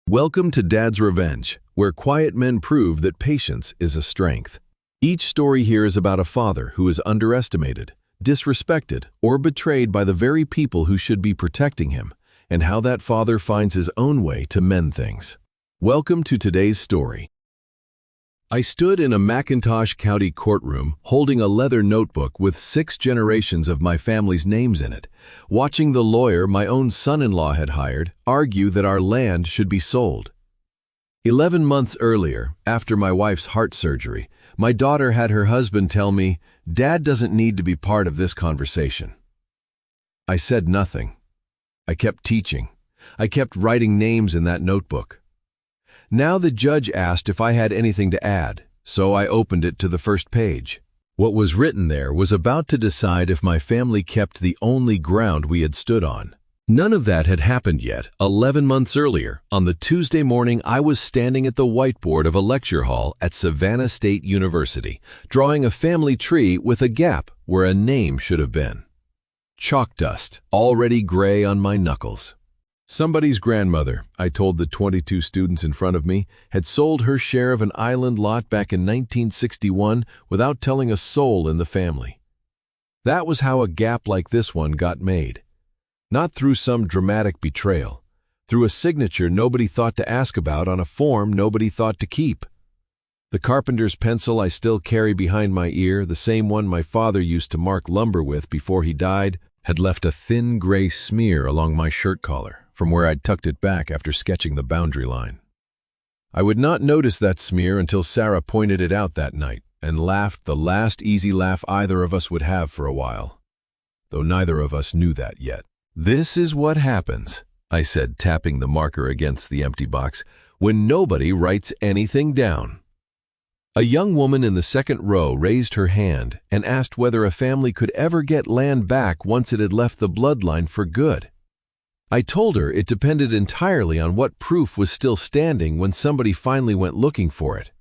Welcome to Dad's Revenge, where quiet men prove that patience is a strength. Each story here is about a father who is underestimated, disrespected, or betrayed by the very people who should be protecting him, and how that father finds his own way to mend things. Welcome to today's story. I stood in a McIntosh County courtroom holding a leather notebook with 6 generations of my family's names in it, watching the lawyer my own son-in-law had hired argue that our land should be sold. 11 months earlier, after my wife's heart surgery, my daughter had her husband tell me, "Dad doesn't need to be part of this conversation." I said nothing. I kept teaching. I kept writing names in that notebook. Now the judge asked if I had anything to add, so I opened it to the first page. What was written there was about to decide if my family kept the only ground we had stood on. None of that had happened yet. 11 months earlier, on the Tuesday morning, I was standing at the whiteboard of a lecture hall at Savannah State University, drawing a family tree with a gap where a name should have been. Chalk dust, already gray on my knuckles. Somebody's grandmother, I told the 22 students in front of me, had sold her share of an island lot back in 1961 without telling a soul in the family. That was how a gap like this one got made. Not through some dramatic betrayal, through a signature nobody thought to ask about on a form nobody thought to keep. The carpenter's pencil I still carry behind my ear, the same one my father used to mark lumber with before he died, had left a thin gray smear along my shirt collar from where I'd tucked it back after sketching the boundary line. I would not notice that smear until Sarah pointed it out that night and laughed the last easy laugh either of us would have for a while, though neither of us knew that yet. "This is what happens," I said, tapping the marker against the empty box, "when nobody writes anything down." A young woman in the second row raised her hand and asked whether a family could ever get land back once it had left the bloodline for good. I told her it depended entirely on what proof was still standing when somebody finally went looking for it.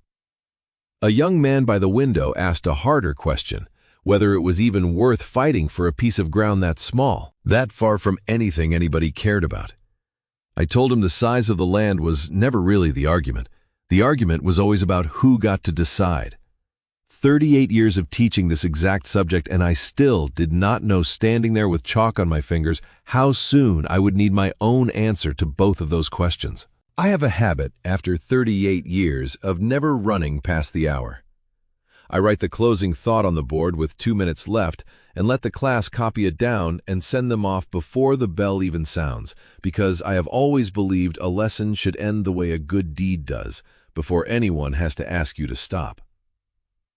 A young man by the window asked a harder question, whether it was even worth fighting for a piece of ground that small, that far from anything anybody cared about. I told him the size of the land was never really the argument. The argument was always about who got to decide. 38 years of teaching this exact subject, and I still did not know, standing there with chalk on my fingers, how soon I would need my own answer to both of those questions. I have a habit, after 38 years, of never running past the hour. I write the closing thought on the board with 2 minutes left and let the class copy it down and send them off before the bell even sounds, because I have always believed a lesson should end the way a good deed does, before anyone has to ask you to stop.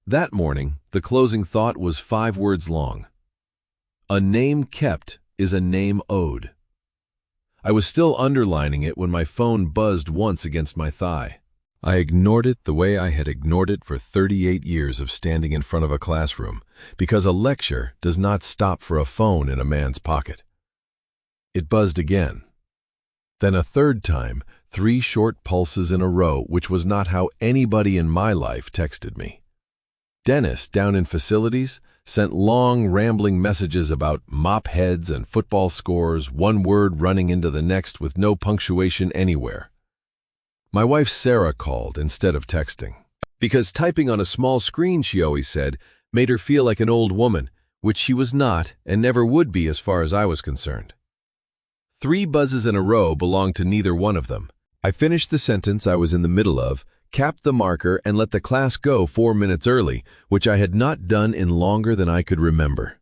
That morning, the closing thought was 5 words long. A name kept is a name owed. I was still underlining it when my phone buzzed once against my thigh. I ignored it the way I had ignored it for 38 years of standing in front of a classroom, because a lecture does not stop for a phone in a man's pocket. It buzzed again. Then a third time, 3 short pulses in a row, which was not how anybody in my life texted me. Dennis, down in facilities, sent long, rambling messages about mop heads and football scores, one word running into the next with no punctuation anywhere. My wife Sarah called instead of texting, because typing on a small screen, she always said, made her feel like an old woman, which she was not and never would be as far as I was concerned. 3 buzzes in a row belonged to neither one of them. I finished the sentence I was in the middle of, capped the marker, and let the class go 4 minutes early, which I had not done in longer than I could remember.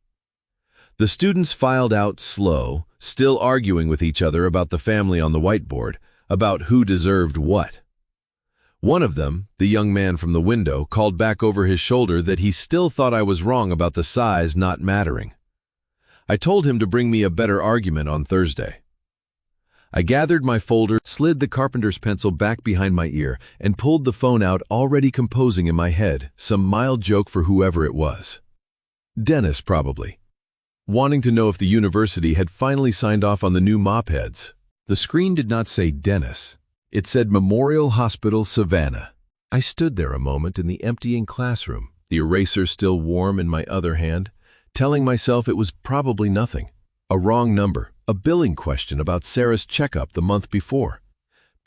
The students filed out slow, still arguing with each other about the family on the whiteboard, about who deserved what. One of them, the young man from the window, called back over his shoulder that he still thought I was wrong about the size not mattering. I told him to bring me a better argument on Thursday. I gathered my folder, slid the carpenter's pencil back behind my ear, and pulled the phone out, already composing in my head some mild joke for whoever it was. Dennis, probably. Wanting to know if the university had finally signed off on the new mop heads. The screen did not say Dennis. It said Memorial Hospital, Savannah. I stood there a moment in the emptying classroom, the eraser still warm in my other hand, telling myself it was probably nothing. A wrong number, a billing question about Sarah's checkup the month before.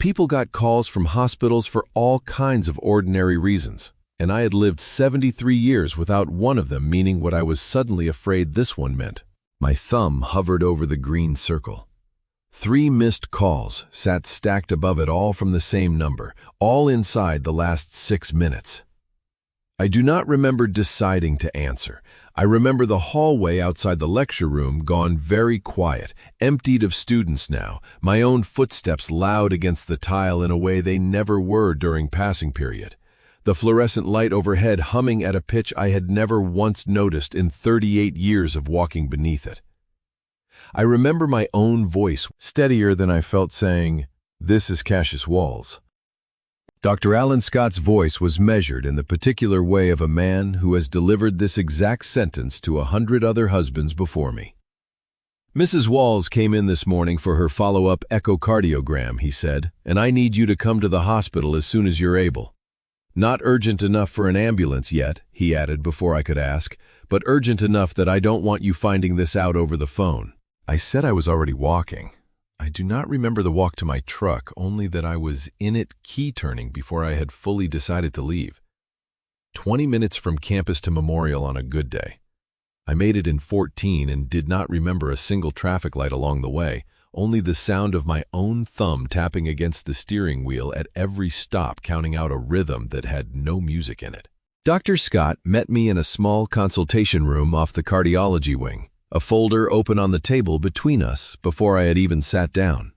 People got calls from hospitals for all kinds of ordinary reasons, and I had lived 73 years without one of them meaning what I was suddenly afraid this one meant. My thumb hovered over the green circle. 3 missed calls sat stacked above it, all from the same number, all inside the last 6 minutes. I do not remember deciding to answer. I remember the hallway outside the lecture room gone very quiet, emptied of students now, my own footsteps loud against the tile in a way they never were during passing period. The fluorescent light overhead humming at a pitch I had never once noticed in 38 years of walking beneath it. I remember my own voice, steadier than I felt, saying, "This is Cassius Walls." Dr. Alan Scott's voice was measured in the particular way of a man who has delivered this exact sentence to 100 other husbands before me. "Mrs. Walls came in this morning for her follow-up echocardiogram," he said, "and I need you to come to the hospital as soon as you're able. Not urgent enough for an ambulance yet," he added before I could ask, "but urgent enough that I don't want you finding this out over the phone." I said I was already walking. I do not remember the walk to my truck, only that I was in it key-turning before I had fully decided to leave. 20 minutes from campus to Memorial on a good day. I made it in 14 and did not remember a single traffic light along the way, only the sound of my own thumb tapping against the steering wheel at every stop, counting out a rhythm that had no music in it. Dr. Scott met me in a small consultation room off the cardiology wing, a folder open on the table between us before I had even sat down.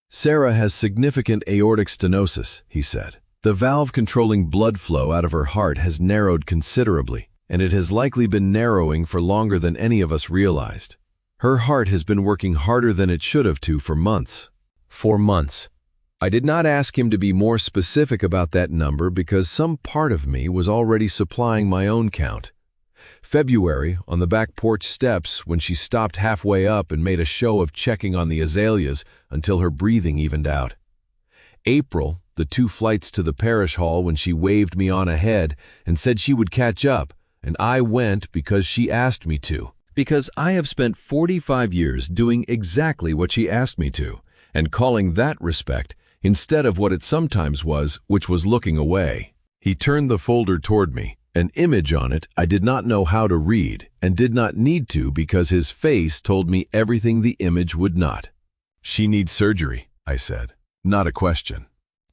"Sarah has significant aortic stenosis," he said. "The valve controlling blood flow out of her heart has narrowed considerably, and it has likely been narrowing for longer than any of us realized. Her heart has been working harder than it should have for months." 4 months. I did not ask him to be more specific about that number because some part of me was already supplying my own count. February, on the back porch steps, when she stopped halfway up and made a show of checking on the azaleas until her breathing evened out. April, the 2 flights to the parish hall when she waved me on ahead and said she would catch up, and I went because she asked me to. Because I have spent 45 years doing exactly what she asked me to, and calling that respect instead of what it sometimes was, which was looking away. He turned the folder toward me. An image on it I did not know how to read, and did not need to because his face told me everything the image would not. "She needs surgery," I said. Not a question.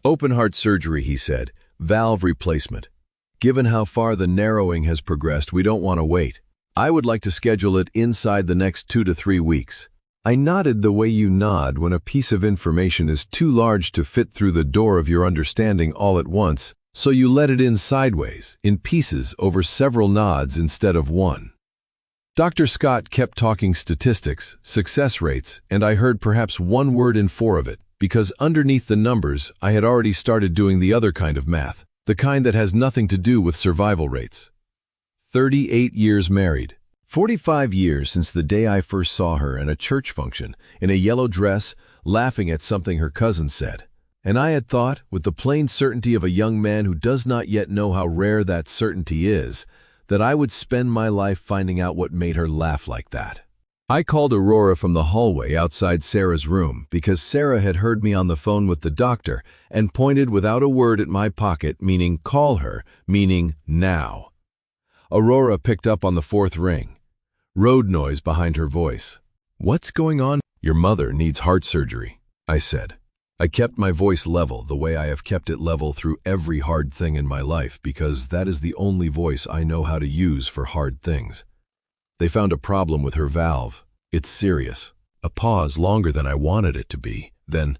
"Open heart surgery," he said. "Valve replacement. Given how far the narrowing has progressed, we don't want to wait. I would like to schedule it inside the next 2 to 3 weeks. I nodded the way you nod when a piece of information is too large to fit through the door of your understanding all at once, so you let it in sideways, in pieces over several nods instead of one. Dr. Scott kept talking statistics, success rates, and I heard perhaps 1 word in 4 of it, because underneath the numbers I had already started doing the other kind of math, the kind that has nothing to do with survival rates. 38 years married. 45 years since the day I first saw her in a church function, in a yellow dress, laughing at something her cousin said. And I had thought, with the plain certainty of a young man who does not yet know how rare that certainty is, that I would spend my life finding out what made her laugh like that. I called Aurora from the hallway outside Sarah's room because Sarah had heard me on the phone with the doctor and pointed without a word at my pocket, meaning call her, meaning now. Aurora picked up on the 4th ring. Road noise behind her voice. "What's going on?" "Your mother needs heart surgery," I said. I kept my voice level the way I have kept it level through every hard thing in my life because that is the only voice I know how to use for hard things. "They found a problem with her valve. It's serious." A pause longer than I wanted it to be. Then,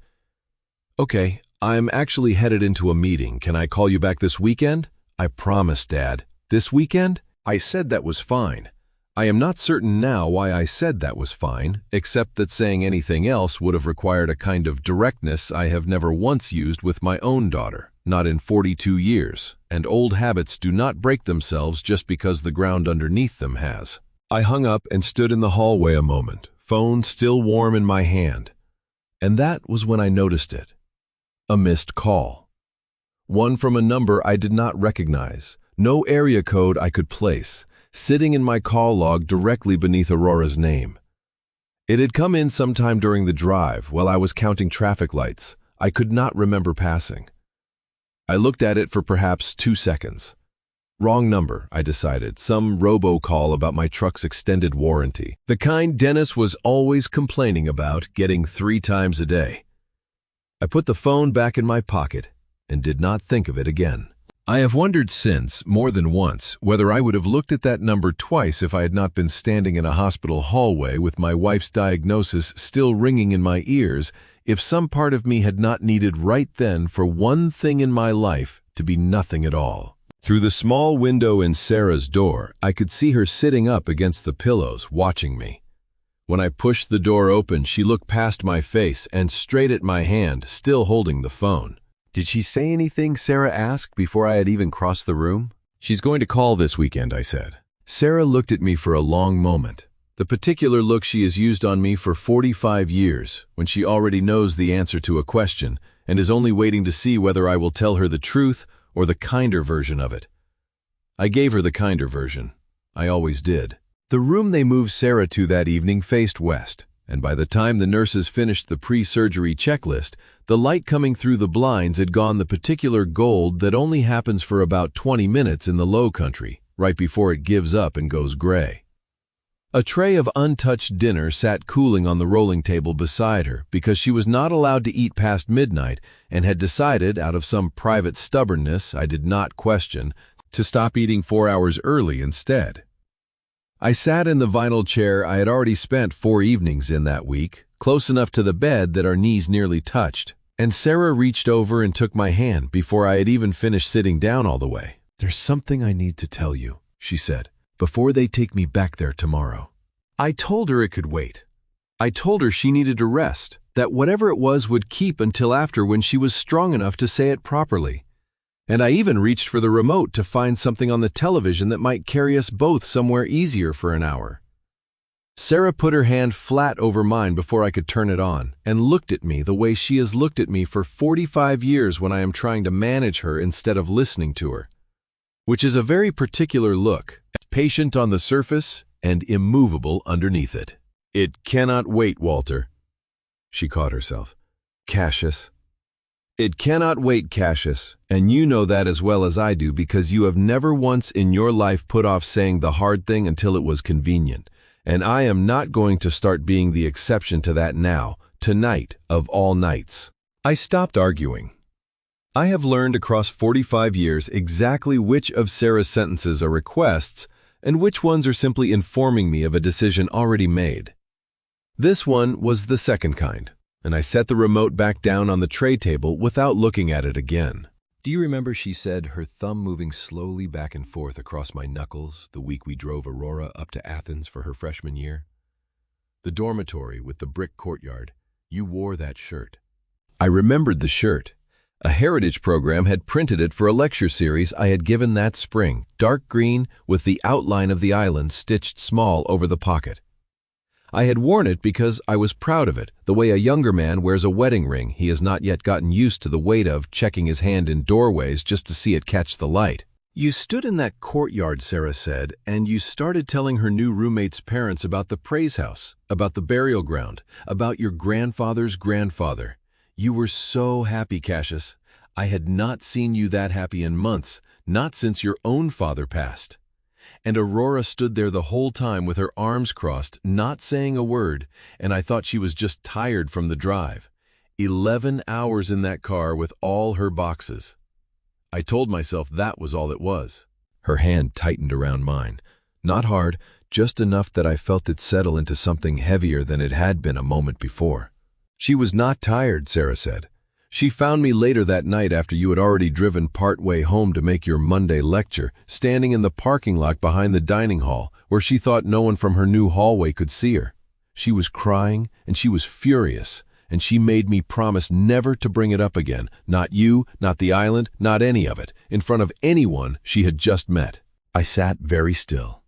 "Okay, I'm actually headed into a meeting. Can I call you back this weekend?" "I promise, Dad." "This weekend?" I said that was fine. I am not certain now why I said that was fine, except that saying anything else would have required a kind of directness I have never once used with my own daughter, not in 42 years, and old habits do not break themselves just because the ground underneath them has. I hung up and stood in the hallway a moment, phone still warm in my hand. And that was when I noticed it. A missed call. One from a number I did not recognize, no area code I could place, sitting in my call log directly beneath Aurora's name. It had come in sometime during the drive while I was counting traffic lights. I could not remember passing. I looked at it for perhaps 2 seconds. Wrong number, I decided. Some robocall about my truck's extended warranty. The kind Dennis was always complaining about, getting 3 times a day. I put the phone back in my pocket and did not think of it again. I have wondered since, more than once, whether I would have looked at that number twice if I had not been standing in a hospital hallway with my wife's diagnosis still ringing in my ears, if some part of me had not needed right then for one thing in my life to be nothing at all. Through the small window in Sarah's door, I could see her sitting up against the pillows, watching me. When I pushed the door open, she looked past my face and straight at my hand, still holding the phone. "Did she say anything?" Sarah asked before I had even crossed the room. "She's going to call this weekend," I said. Sarah looked at me for a long moment, the particular look she has used on me for 45 years, when she already knows the answer to a question and is only waiting to see whether I will tell her the truth or the kinder version of it. I gave her the kinder version. I always did. The room they moved Sarah to that evening faced west, and by the time the nurses finished the pre-surgery checklist, the light coming through the blinds had gone the particular gold that only happens for about 20 minutes in the low country, right before it gives up and goes gray. A tray of untouched dinner sat cooling on the rolling table beside her because she was not allowed to eat past midnight and had decided, out of some private stubbornness I did not question, to stop eating 4 hours early instead. I sat in the vinyl chair I had already spent 4 evenings in that week, close enough to the bed that our knees nearly touched, and Sarah reached over and took my hand before I had even finished sitting down all the way. "There's something I need to tell you," she said, "before they take me back there tomorrow." I told her it could wait. I told her she needed to rest, that whatever it was would keep until after when she was strong enough to say it properly. And I even reached for the remote to find something on the television that might carry us both somewhere easier for an hour. Sarah put her hand flat over mine before I could turn it on, and looked at me the way she has looked at me for 45 years when I am trying to manage her instead of listening to her. Which is a very particular look, patient on the surface and immovable underneath it. "It cannot wait, Walter." She caught herself. "Cassius." "It cannot wait, Cassius, and you know that as well as I do because you have never once in your life put off saying the hard thing until it was convenient, and I am not going to start being the exception to that now, tonight of all nights." I stopped arguing. I have learned across 45 years exactly which of Sarah's sentences are requests and which ones are simply informing me of a decision already made. This one was the second kind, and I set the remote back down on the tray table without looking at it again. "Do you remember," she said, her thumb moving slowly back and forth across my knuckles, the week we drove Aurora up to Athens for her freshman year? The dormitory with the brick courtyard. You wore that shirt. I remembered the shirt. A heritage program had printed it for a lecture series I had given that spring, dark green with the outline of the island stitched small over the pocket. I had worn it because I was proud of it, the way a younger man wears a wedding ring he has not yet gotten used to the weight of, checking his hand in doorways just to see it catch the light. "You stood in that courtyard," Sarah said, "and you started telling her new roommate's parents about the praise house, about the burial ground, about your grandfather's grandfather. You were so happy, Cassius. I had not seen you that happy in months, not since your own father passed." And Aurora stood there the whole time with her arms crossed, not saying a word, and I thought she was just tired from the drive. 11 hours in that car with all her boxes. I told myself that was all it was. Her hand tightened around mine. Not hard, just enough that I felt it settle into something heavier than it had been a moment before. "She was not tired," Sarah said. "She found me later that night after you had already driven part way home to make your Monday lecture, standing in the parking lot behind the dining hall, where she thought no one from her new hallway could see her. She was crying, and she was furious, and she made me promise never to bring it up again, not you, not the island, not any of it, in front of anyone she had just met." I sat very still.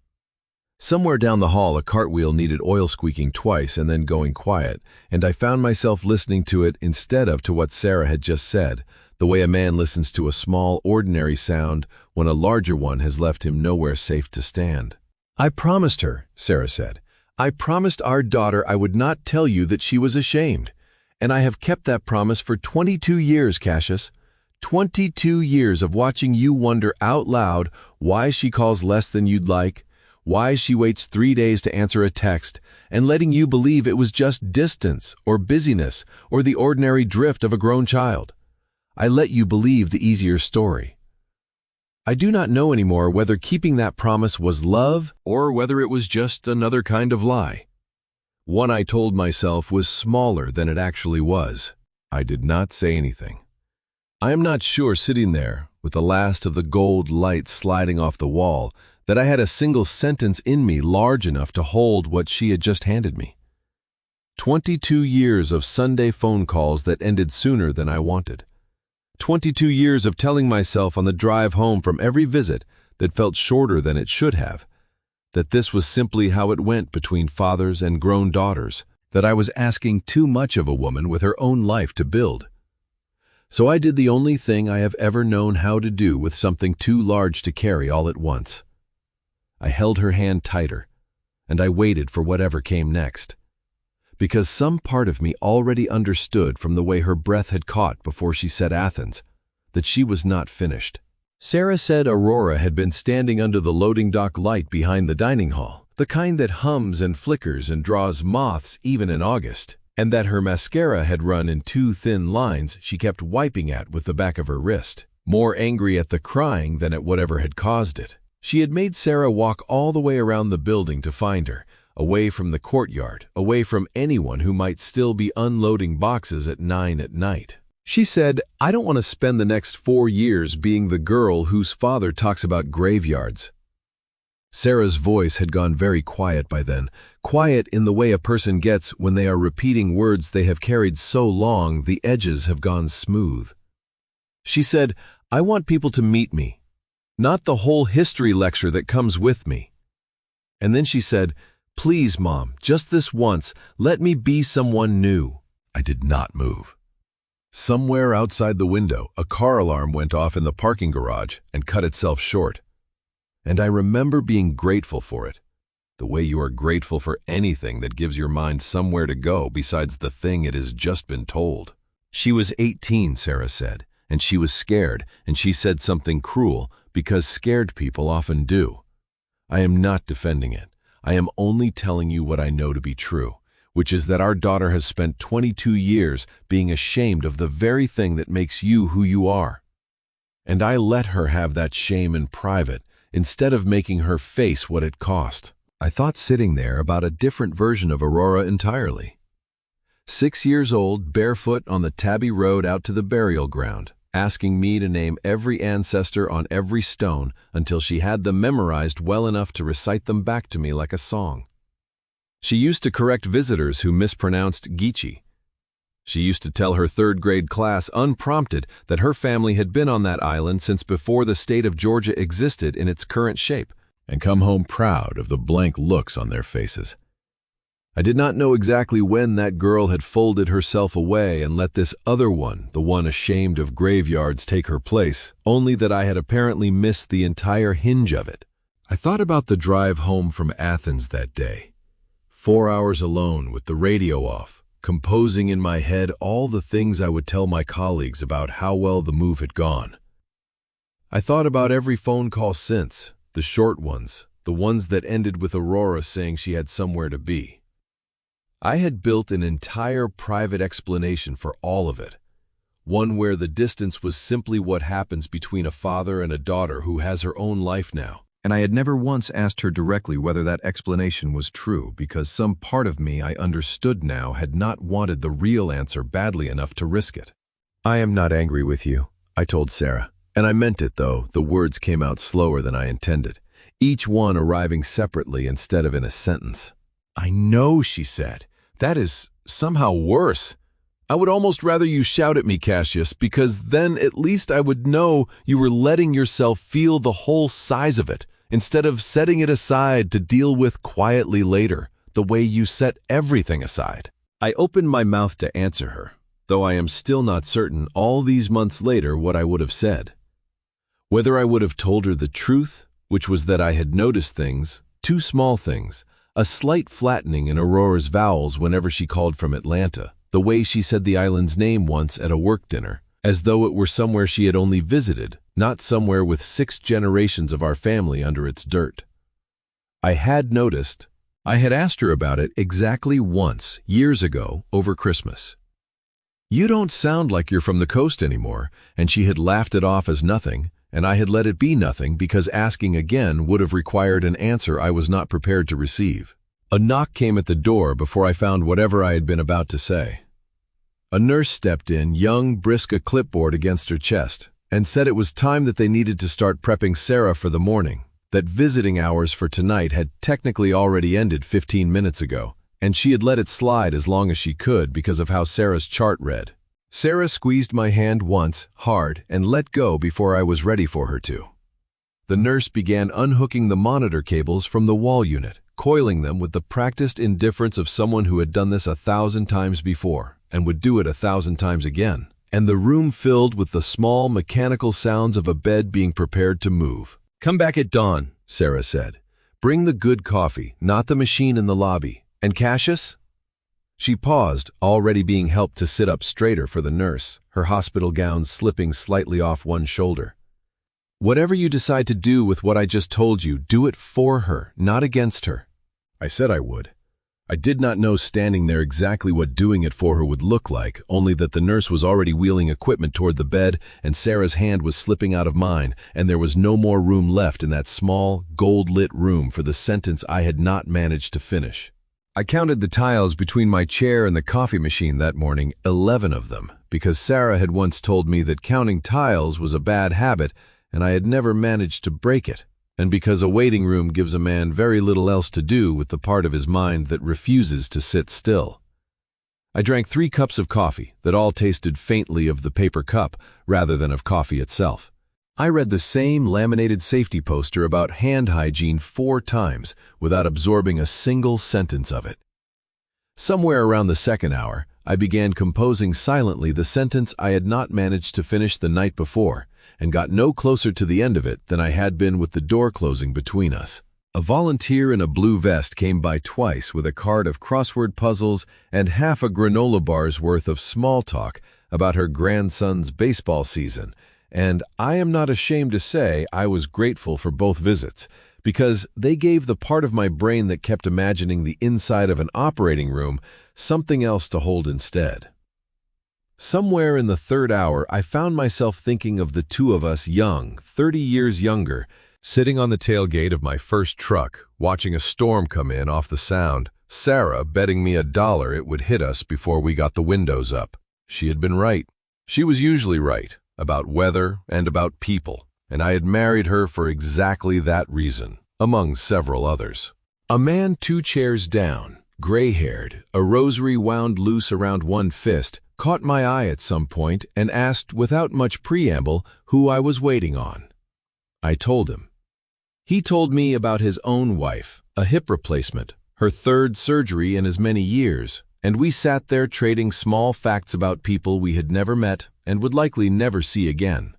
Somewhere down the hall, a cartwheel needed oil squeaking twice and then going quiet, and I found myself listening to it instead of to what Sarah had just said, the way a man listens to a small, ordinary sound when a larger one has left him nowhere safe to stand. "I promised her," Sarah said. "I promised our daughter I would not tell you that she was ashamed. And I have kept that promise for 22 years, Cassius. 22 years of watching you wonder out loud why she calls less than you'd like, why she waits 3 days to answer a text, and letting you believe it was just distance or busyness or the ordinary drift of a grown child. I let you believe the easier story. I do not know anymore whether keeping that promise was love or whether it was just another kind of lie. One I told myself was smaller than it actually was. I did not say anything. I am not sure, sitting there with the last of the gold light sliding off the wall, that I had a single sentence in me large enough to hold what she had just handed me. 22 years of Sunday phone calls that ended sooner than I wanted. 22 years of telling myself on the drive home from every visit that felt shorter than it should have, that this was simply how it went between fathers and grown daughters, that I was asking too much of a woman with her own life to build. So I did the only thing I have ever known how to do with something too large to carry all at once. I held her hand tighter, and I waited for whatever came next, because some part of me already understood from the way her breath had caught before she said Athens that she was not finished. Sarah said Aurora had been standing under the loading dock light behind the dining hall, the kind that hums and flickers and draws moths even in August, and that her mascara had run in 2 thin lines she kept wiping at with the back of her wrist, more angry at the crying than at whatever had caused it. She had made Sarah walk all the way around the building to find her, away from the courtyard, away from anyone who might still be unloading boxes at 9 at night. She said, "I don't want to spend the next 4 years being the girl whose father talks about graveyards." Sarah's voice had gone very quiet by then, quiet in the way a person gets when they are repeating words they have carried so long the edges have gone smooth. She said, "I want people to meet me, not the whole history lecture that comes with me." And then she said, "Please, Mom, just this once, let me be someone new." I did not move. Somewhere outside the window, a car alarm went off in the parking garage and cut itself short. And I remember being grateful for it, the way you are grateful for anything that gives your mind somewhere to go besides the thing it has just been told. She was 18, Sarah said, and she was scared, and she said something cruel, because scared people often do. I am not defending it. I am only telling you what I know to be true, which is that our daughter has spent 22 years being ashamed of the very thing that makes you who you are. And I let her have that shame in private, instead of making her face what it cost. I thought sitting there about a different version of Aurora entirely. 6 years old, barefoot on the tabby road out to the burial ground, asking me to name every ancestor on every stone until she had them memorized well enough to recite them back to me like a song. She used to correct visitors who mispronounced Geechee. She used to tell her 3rd grade class unprompted that her family had been on that island since before the state of Georgia existed in its current shape, and come home proud of the blank looks on their faces. I did not know exactly when that girl had folded herself away and let this other one, the one ashamed of graveyards, take her place, only that I had apparently missed the entire hinge of it. I thought about the drive home from Athens that day. 4 hours alone with the radio off, composing in my head all the things I would tell my colleagues about how well the move had gone. I thought about every phone call since, the short ones, the ones that ended with Aurora saying she had somewhere to be. I had built an entire private explanation for all of it, one where the distance was simply what happens between a father and a daughter who has her own life now. And I had never once asked her directly whether that explanation was true, because some part of me I understood now had not wanted the real answer badly enough to risk it. "I am not angry with you," I told Sarah, and I meant it, though the words came out slower than I intended, each one arriving separately instead of in a sentence. "I know," she said. "That is somehow worse. I would almost rather you shout at me, Cassius, because then at least I would know you were letting yourself feel the whole size of it, instead of setting it aside to deal with quietly later, the way you set everything aside." I opened my mouth to answer her, though I am still not certain all these months later what I would have said. Whether I would have told her the truth, which was that I had noticed things, 2 small things, a slight flattening in Aurora's vowels whenever she called from Atlanta, the way she said the island's name once at a work dinner, as though it were somewhere she had only visited, not somewhere with 6 generations of our family under its dirt. I had noticed. I had asked her about it exactly once, years ago, over Christmas. "You don't sound like you're from the coast anymore," and she had laughed it off as nothing, and I had let it be nothing because asking again would have required an answer I was not prepared to receive. A knock came at the door before I found whatever I had been about to say. A nurse stepped in, young, brisk, a clipboard against her chest, and said it was time that they needed to start prepping Sarah for the morning, that visiting hours for tonight had technically already ended 15 minutes ago, and she had let it slide as long as she could because of how Sarah's chart read. Sarah squeezed my hand once, hard, and let go before I was ready for her to. The nurse began unhooking the monitor cables from the wall unit, coiling them with the practiced indifference of someone who had done this 1,000 times before, and would do it 1,000 times again, and the room filled with the small mechanical sounds of a bed being prepared to move. "Come back at dawn," Sarah said. "Bring the good coffee, not the machine in the lobby. And Cassius?" She paused, already being helped to sit up straighter for the nurse, her hospital gown slipping slightly off one shoulder. "Whatever you decide to do with what I just told you, do it for her, not against her." I said I would. I did not know standing there exactly what doing it for her would look like, only that the nurse was already wheeling equipment toward the bed, and Sarah's hand was slipping out of mine, and there was no more room left in that small, gold-lit room for the sentence I had not managed to finish. I counted the tiles between my chair and the coffee machine that morning, 11 of them, because Sarah had once told me that counting tiles was a bad habit, and I had never managed to break it, and because a waiting room gives a man very little else to do with the part of his mind that refuses to sit still. I drank 3 cups of coffee that all tasted faintly of the paper cup rather than of coffee itself. I read the same laminated safety poster about hand hygiene 4 times without absorbing a single sentence of it. Somewhere around the 2nd hour, I began composing silently the sentence I had not managed to finish the night before, and got no closer to the end of it than I had been with the door closing between us. A volunteer in a blue vest came by twice with a card of crossword puzzles and half a granola bar's worth of small talk about her grandson's baseball season, and I am not ashamed to say I was grateful for both visits, because they gave the part of my brain that kept imagining the inside of an operating room something else to hold instead. Somewhere in the 3rd hour, I found myself thinking of the 2 of us young, 30 years younger, sitting on the tailgate of my first truck, watching a storm come in off the Sound, Sarah betting me $1 it would hit us before we got the windows up. She had been right. She was usually right, about weather and about people, and I had married her for exactly that reason, among several others. A man 2 chairs down, gray-haired, a rosary wound loose around one fist, caught my eye at some point and asked without much preamble who I was waiting on. I told him. He told me about his own wife, a hip replacement, her 3rd surgery in as many years, and we sat there trading small facts about people we had never met and would likely never see again.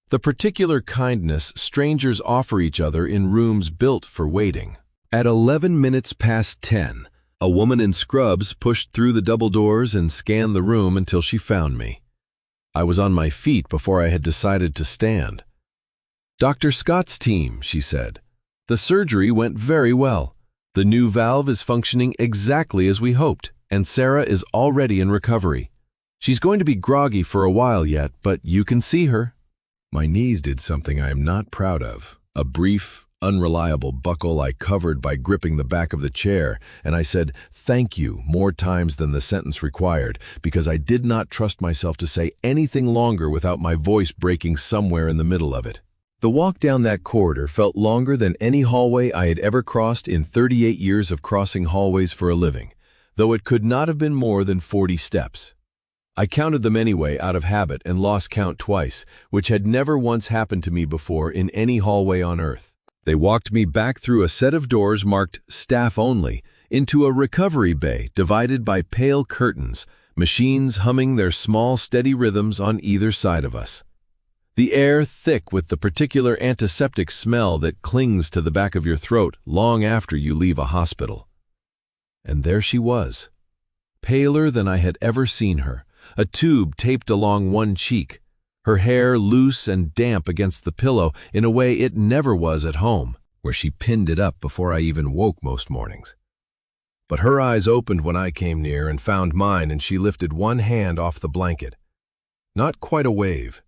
The particular kindness strangers offer each other in rooms built for waiting. At 11 minutes past 10, a woman in scrubs pushed through the double doors and scanned the room until she found me. I was on my feet before I had decided to stand. "Dr. Scott's team," she said. "The surgery went very well. The new valve is functioning exactly as we hoped, and Sarah is already in recovery. She's going to be groggy for a while yet, but you can see her." My knees did something I am not proud of. A brief, unreliable buckle I covered by gripping the back of the chair, and I said "thank you" more times than the sentence required, because I did not trust myself to say anything longer without my voice breaking somewhere in the middle of it. The walk down that corridor felt longer than any hallway I had ever crossed in 38 years of crossing hallways for a living, though it could not have been more than 40 steps. I counted them anyway out of habit and lost count twice, which had never once happened to me before in any hallway on Earth. They walked me back through a set of doors marked "Staff Only" into a recovery bay divided by pale curtains, machines humming their small steady rhythms on either side of us. The air thick with the particular antiseptic smell that clings to the back of your throat long after you leave a hospital. And there she was, paler than I had ever seen her, a tube taped along one cheek, her hair loose and damp against the pillow in a way it never was at home, where she pinned it up before I even woke most mornings. But her eyes opened when I came near and found mine, and she lifted one hand off the blanket. Not quite a wave,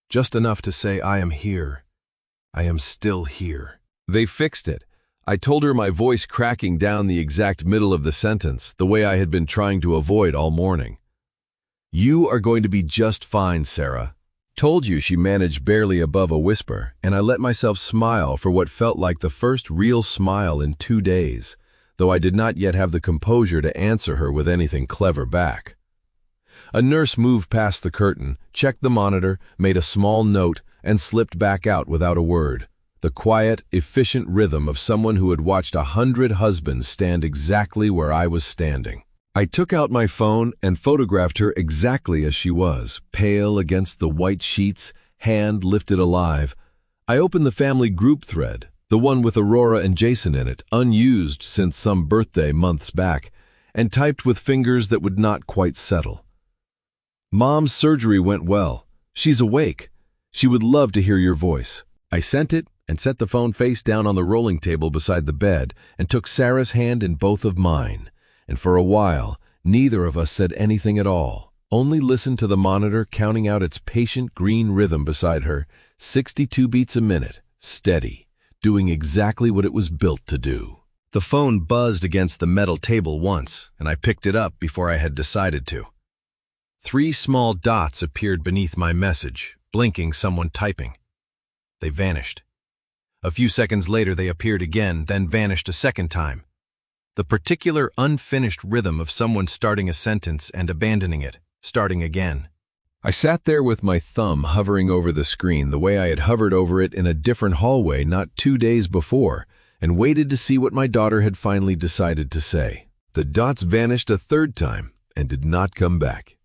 just enough to say, "I am here. I am still here." They fixed it. I told her, my voice cracking down the exact middle of the sentence, the way I had been trying to avoid all morning. "You are going to be just fine, Sarah." "Told you," she managed barely above a whisper, and I let myself smile for what felt like the first real smile in 2 days, though I did not yet have the composure to answer her with anything clever back. A nurse moved past the curtain, checked the monitor, made a small note, and slipped back out without a word. The quiet, efficient rhythm of someone who had watched 100 husbands stand exactly where I was standing. I took out my phone and photographed her exactly as she was, pale against the white sheets, hand lifted alive. I opened the family group thread, the one with Aurora and Jason in it, unused since some birthday months back, and typed with fingers that would not quite settle. "Mom's surgery went well. She's awake. She would love to hear your voice." I sent it and set the phone face down on the rolling table beside the bed and took Sarah's hand in both of mine. And for a while, neither of us said anything at all, only listened to the monitor counting out its patient green rhythm beside her, 62 beats a minute, steady, doing exactly what it was built to do. The phone buzzed against the metal table once, and I picked it up before I had decided to. 3 small dots appeared beneath my message, blinking someone typing. They vanished. A few seconds later they appeared again, then vanished a second time. The particular unfinished rhythm of someone starting a sentence and abandoning it, starting again. I sat there with my thumb hovering over the screen the way I had hovered over it in a different hallway not 2 days before, and waited to see what my daughter had finally decided to say. The dots vanished a third time and did not come back.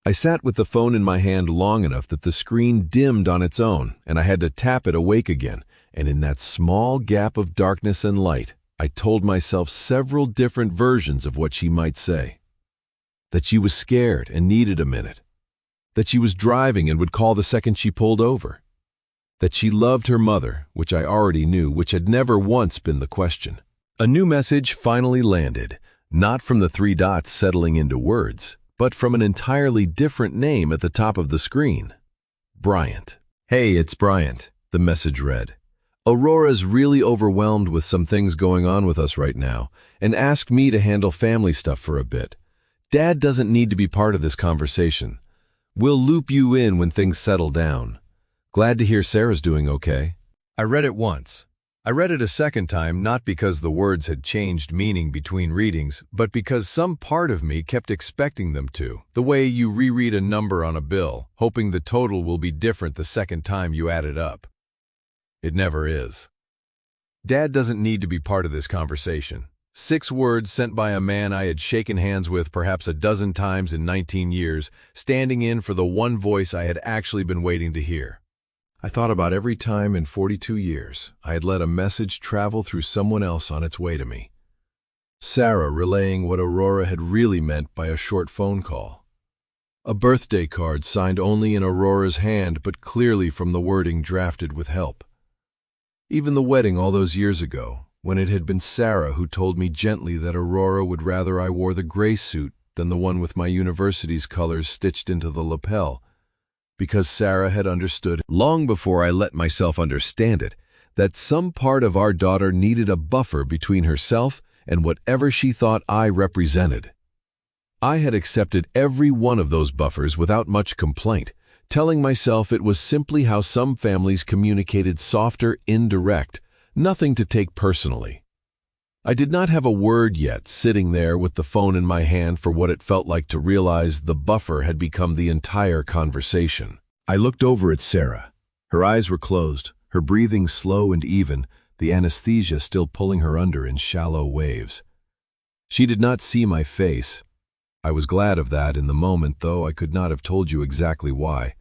I sat with the phone in my hand long enough that the screen dimmed on its own, and I had to tap it awake again, and in that small gap of darkness and light, I told myself several different versions of what she might say. That she was scared and needed a minute. That she was driving and would call the second she pulled over. That she loved her mother, which I already knew, which had never once been the question. A new message finally landed, not from the 3 dots settling into words, but from an entirely different name at the top of the screen. Bryant. "Hey, it's Bryant," the message read. "Aurora's really overwhelmed with some things going on with us right now, and asked me to handle family stuff for a bit. Dad doesn't need to be part of this conversation. We'll loop you in when things settle down. Glad to hear Sarah's doing okay." I read it once. I read it a second time, not because the words had changed meaning between readings, but because some part of me kept expecting them to, the way you reread a number on a bill, hoping the total will be different the second time you add it up. It never is. Dad doesn't need to be part of this conversation. 6 words sent by a man I had shaken hands with perhaps a dozen times in 19 years, standing in for the one voice I had actually been waiting to hear. I thought about every time in 42 years I had let a message travel through someone else on its way to me. Sarah relaying what Aurora had really meant by a short phone call. A birthday card signed only in Aurora's hand but clearly from the wording drafted with help. Even the wedding all those years ago, when it had been Sarah who told me gently that Aurora would rather I wore the gray suit than the one with my university's colors stitched into the lapel, because Sarah had understood, long before I let myself understand it, that some part of our daughter needed a buffer between herself and whatever she thought I represented. I had accepted every one of those buffers without much complaint, telling myself it was simply how some families communicated, softer, indirect, nothing to take personally. I did not have a word yet, sitting there with the phone in my hand, for what it felt like to realize the buffer had become the entire conversation. I looked over at Sarah. Her eyes were closed, her breathing slow and even, the anesthesia still pulling her under in shallow waves. She did not see my face. I was glad of that in the moment, though I could not have told you exactly why,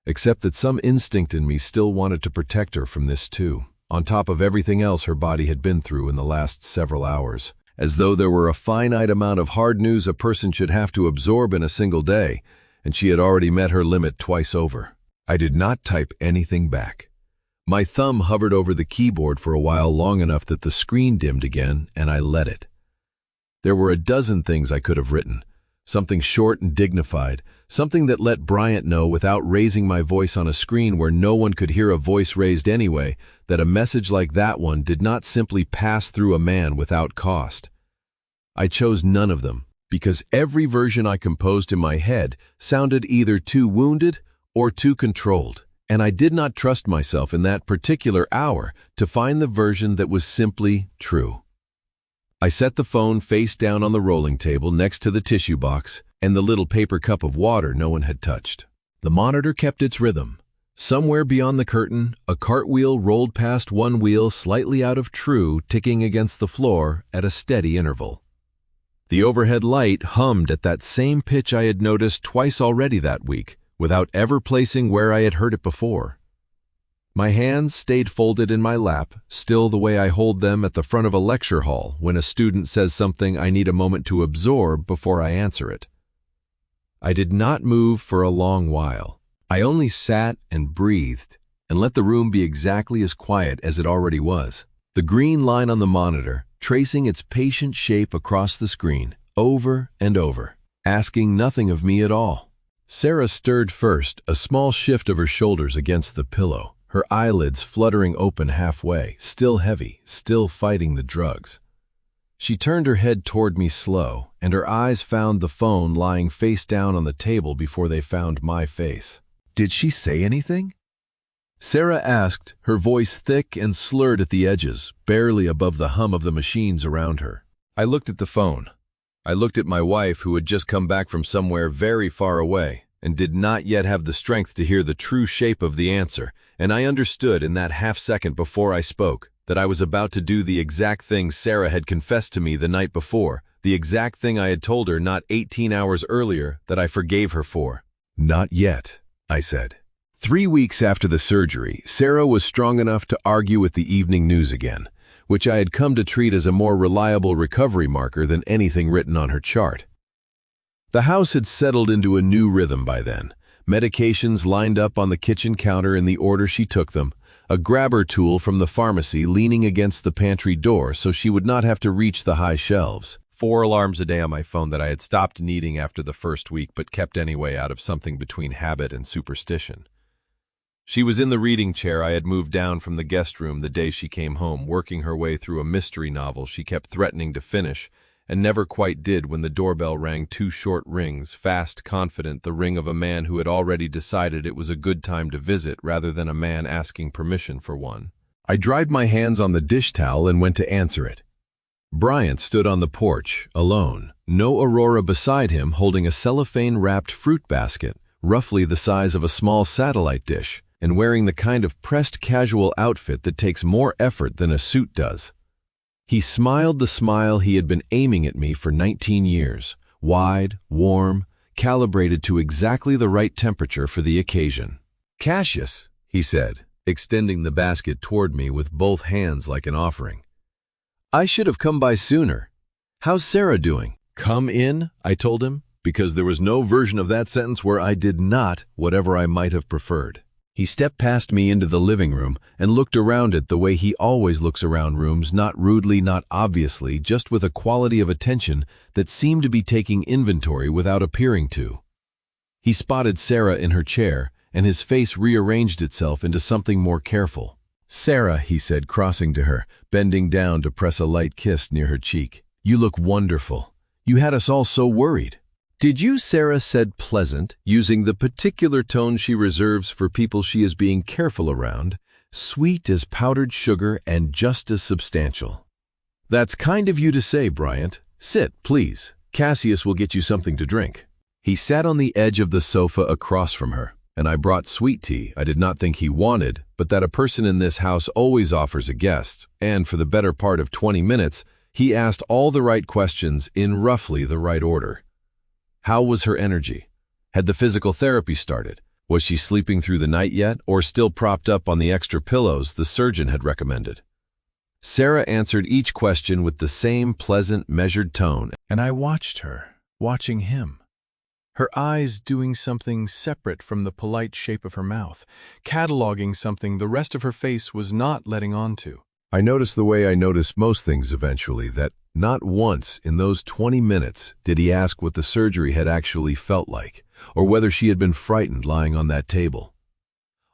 except that some instinct in me still wanted to protect her from this too, on top of everything else her body had been through in the last several hours. as though there were a finite amount of hard news a person should have to absorb in a single day, and she had already met her limit twice over. I did not type anything back. My thumb hovered over the keyboard for a while, long enough that the screen dimmed again, and I let it. There were a dozen things I could have written. Something short and dignified, something that let Bryant know without raising my voice on a screen where no one could hear a voice raised anyway, that a message like that one did not simply pass through a man without cost. I chose none of them, because every version I composed in my head sounded either too wounded or too controlled, and I did not trust myself in that particular hour to find the version that was simply true. I set the phone face down on the rolling table next to the tissue box and the little paper cup of water no one had touched. The monitor kept its rhythm. Somewhere beyond the curtain, a cartwheel rolled past one wheel slightly out of true, ticking against the floor at a steady interval. The overhead light hummed at that same pitch I had noticed twice already that week, without ever placing where I had heard it before. My hands stayed folded in my lap, still the way I hold them at the front of a lecture hall when a student says something I need a moment to absorb before I answer it. I did not move for a long while. I only sat and breathed and let the room be exactly as quiet as it already was. The green line on the monitor, tracing its patient shape across the screen, over and over, asking nothing of me at all. Sarah stirred first, a small shift of her shoulders against the pillow, her eyelids fluttering open halfway, still heavy, still fighting the drugs. She turned her head toward me slow, and her eyes found the phone lying face down on the table before they found my face. "Did she say anything?" Sarah asked, her voice thick and slurred at the edges, barely above the hum of the machines around her. I looked at the phone. I looked at my wife, who had just come back from somewhere very far away and did not yet have the strength to hear the true shape of the answer, and I understood in that half-second before I spoke that I was about to do the exact thing Sarah had confessed to me the night before, the exact thing I had told her not 18 hours earlier that I forgave her for. "Not yet," I said. 3 weeks after the surgery, Sarah was strong enough to argue with the evening news again, which I had come to treat as a more reliable recovery marker than anything written on her chart. The house had settled into a new rhythm by then. Medications lined up on the kitchen counter in the order she took them, a grabber tool from the pharmacy leaning against the pantry door so she would not have to reach the high shelves. 4 alarms a day on my phone that I had stopped needing after the first week but kept anyway out of something between habit and superstition. She was in the reading chair I had moved down from the guest room the day she came home, working her way through a mystery novel she kept threatening to finish, and never quite did when the doorbell rang 2 short rings, fast, confident, the ring of a man who had already decided it was a good time to visit rather than a man asking permission for one. I dried my hands on the dish towel and went to answer it. Bryant stood on the porch, alone, no Aurora beside him, holding a cellophane-wrapped fruit basket, roughly the size of a small satellite dish, and wearing the kind of pressed casual outfit that takes more effort than a suit does. He smiled the smile he had been aiming at me for 19 years, wide, warm, calibrated to exactly the right temperature for the occasion. "Cassius," he said, extending the basket toward me with both hands like an offering. "I should have come by sooner. How's Sarah doing?" "Come in," I told him, because there was no version of that sentence where I did not, whatever I might have preferred. He stepped past me into the living room and looked around it the way he always looks around rooms, not rudely, not obviously, just with a quality of attention that seemed to be taking inventory without appearing to. He spotted Sarah in her chair, and his face rearranged itself into something more careful. "Sarah," he said, crossing to her, bending down to press a light kiss near her cheek, "you look wonderful. You had us all so worried." "Did you?" Sarah said, pleasant, using the particular tone she reserves for people she is being careful around, sweet as powdered sugar and just as substantial. "That's kind of you to say, Bryant. Sit, please. Cassius will get you something to drink." He sat on the edge of the sofa across from her, and I brought sweet tea I did not think he wanted, but that a person in this house always offers a guest, and for the better part of 20 minutes, he asked all the right questions in roughly the right order. How was her energy? Had the physical therapy started? Was she sleeping through the night yet, or still propped up on the extra pillows the surgeon had recommended? Sarah answered each question with the same pleasant, measured tone, And I watched her, watching him. Her eyes doing something separate from the polite shape of her mouth, cataloging something the rest of her face was not letting on to. I noticed the way I noticed most things eventually, that not once in those 20 minutes did he ask what the surgery had actually felt like, or whether she had been frightened lying on that table.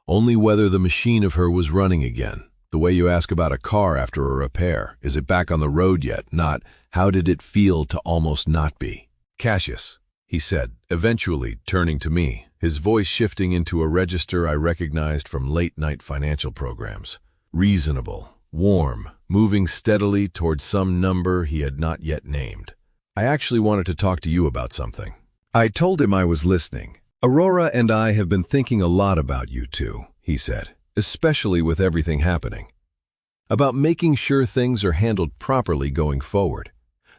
Only whether the machine of her was running again, the way you ask about a car after a repair. Is it back on the road yet? Not, how did it feel to almost not be? Cassius, he said, eventually turning to me, his voice shifting into a register I recognized from late-night financial programs. Reasonable, warm, moving steadily towards some number he had not yet named. I actually wanted to talk to you about something. I told him I was listening. Aurora and I have been thinking a lot about you two, he said, especially with everything happening. About making sure things are handled properly going forward.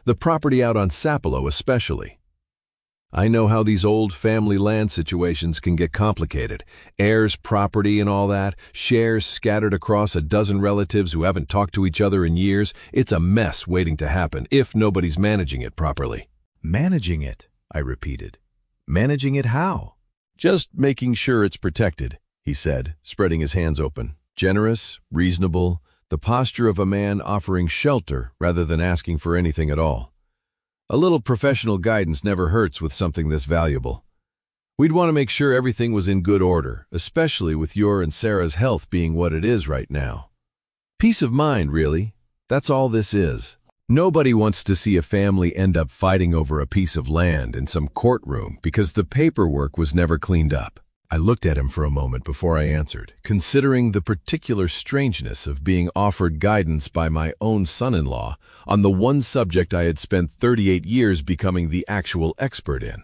The property out on Sapelo especially. I know how these old family land situations can get complicated. Heirs, property and all that, shares scattered across a dozen relatives who haven't talked to each other in years. It's a mess waiting to happen if nobody's managing it properly. Managing it, I repeated. Managing it how? Just making sure it's protected, he said, spreading his hands open. Generous, reasonable, the posture of a man offering shelter rather than asking for anything at all. A little professional guidance never hurts with something this valuable. We'd want to make sure everything was in good order, especially with your and Sarah's health being what it is right now. Peace of mind, really. That's all this is. Nobody wants to see a family end up fighting over a piece of land in some courtroom because the paperwork was never cleaned up. I looked at him for a moment before I answered, considering the particular strangeness of being offered guidance by my own son-in-law on the one subject I had spent 38 years becoming the actual expert in.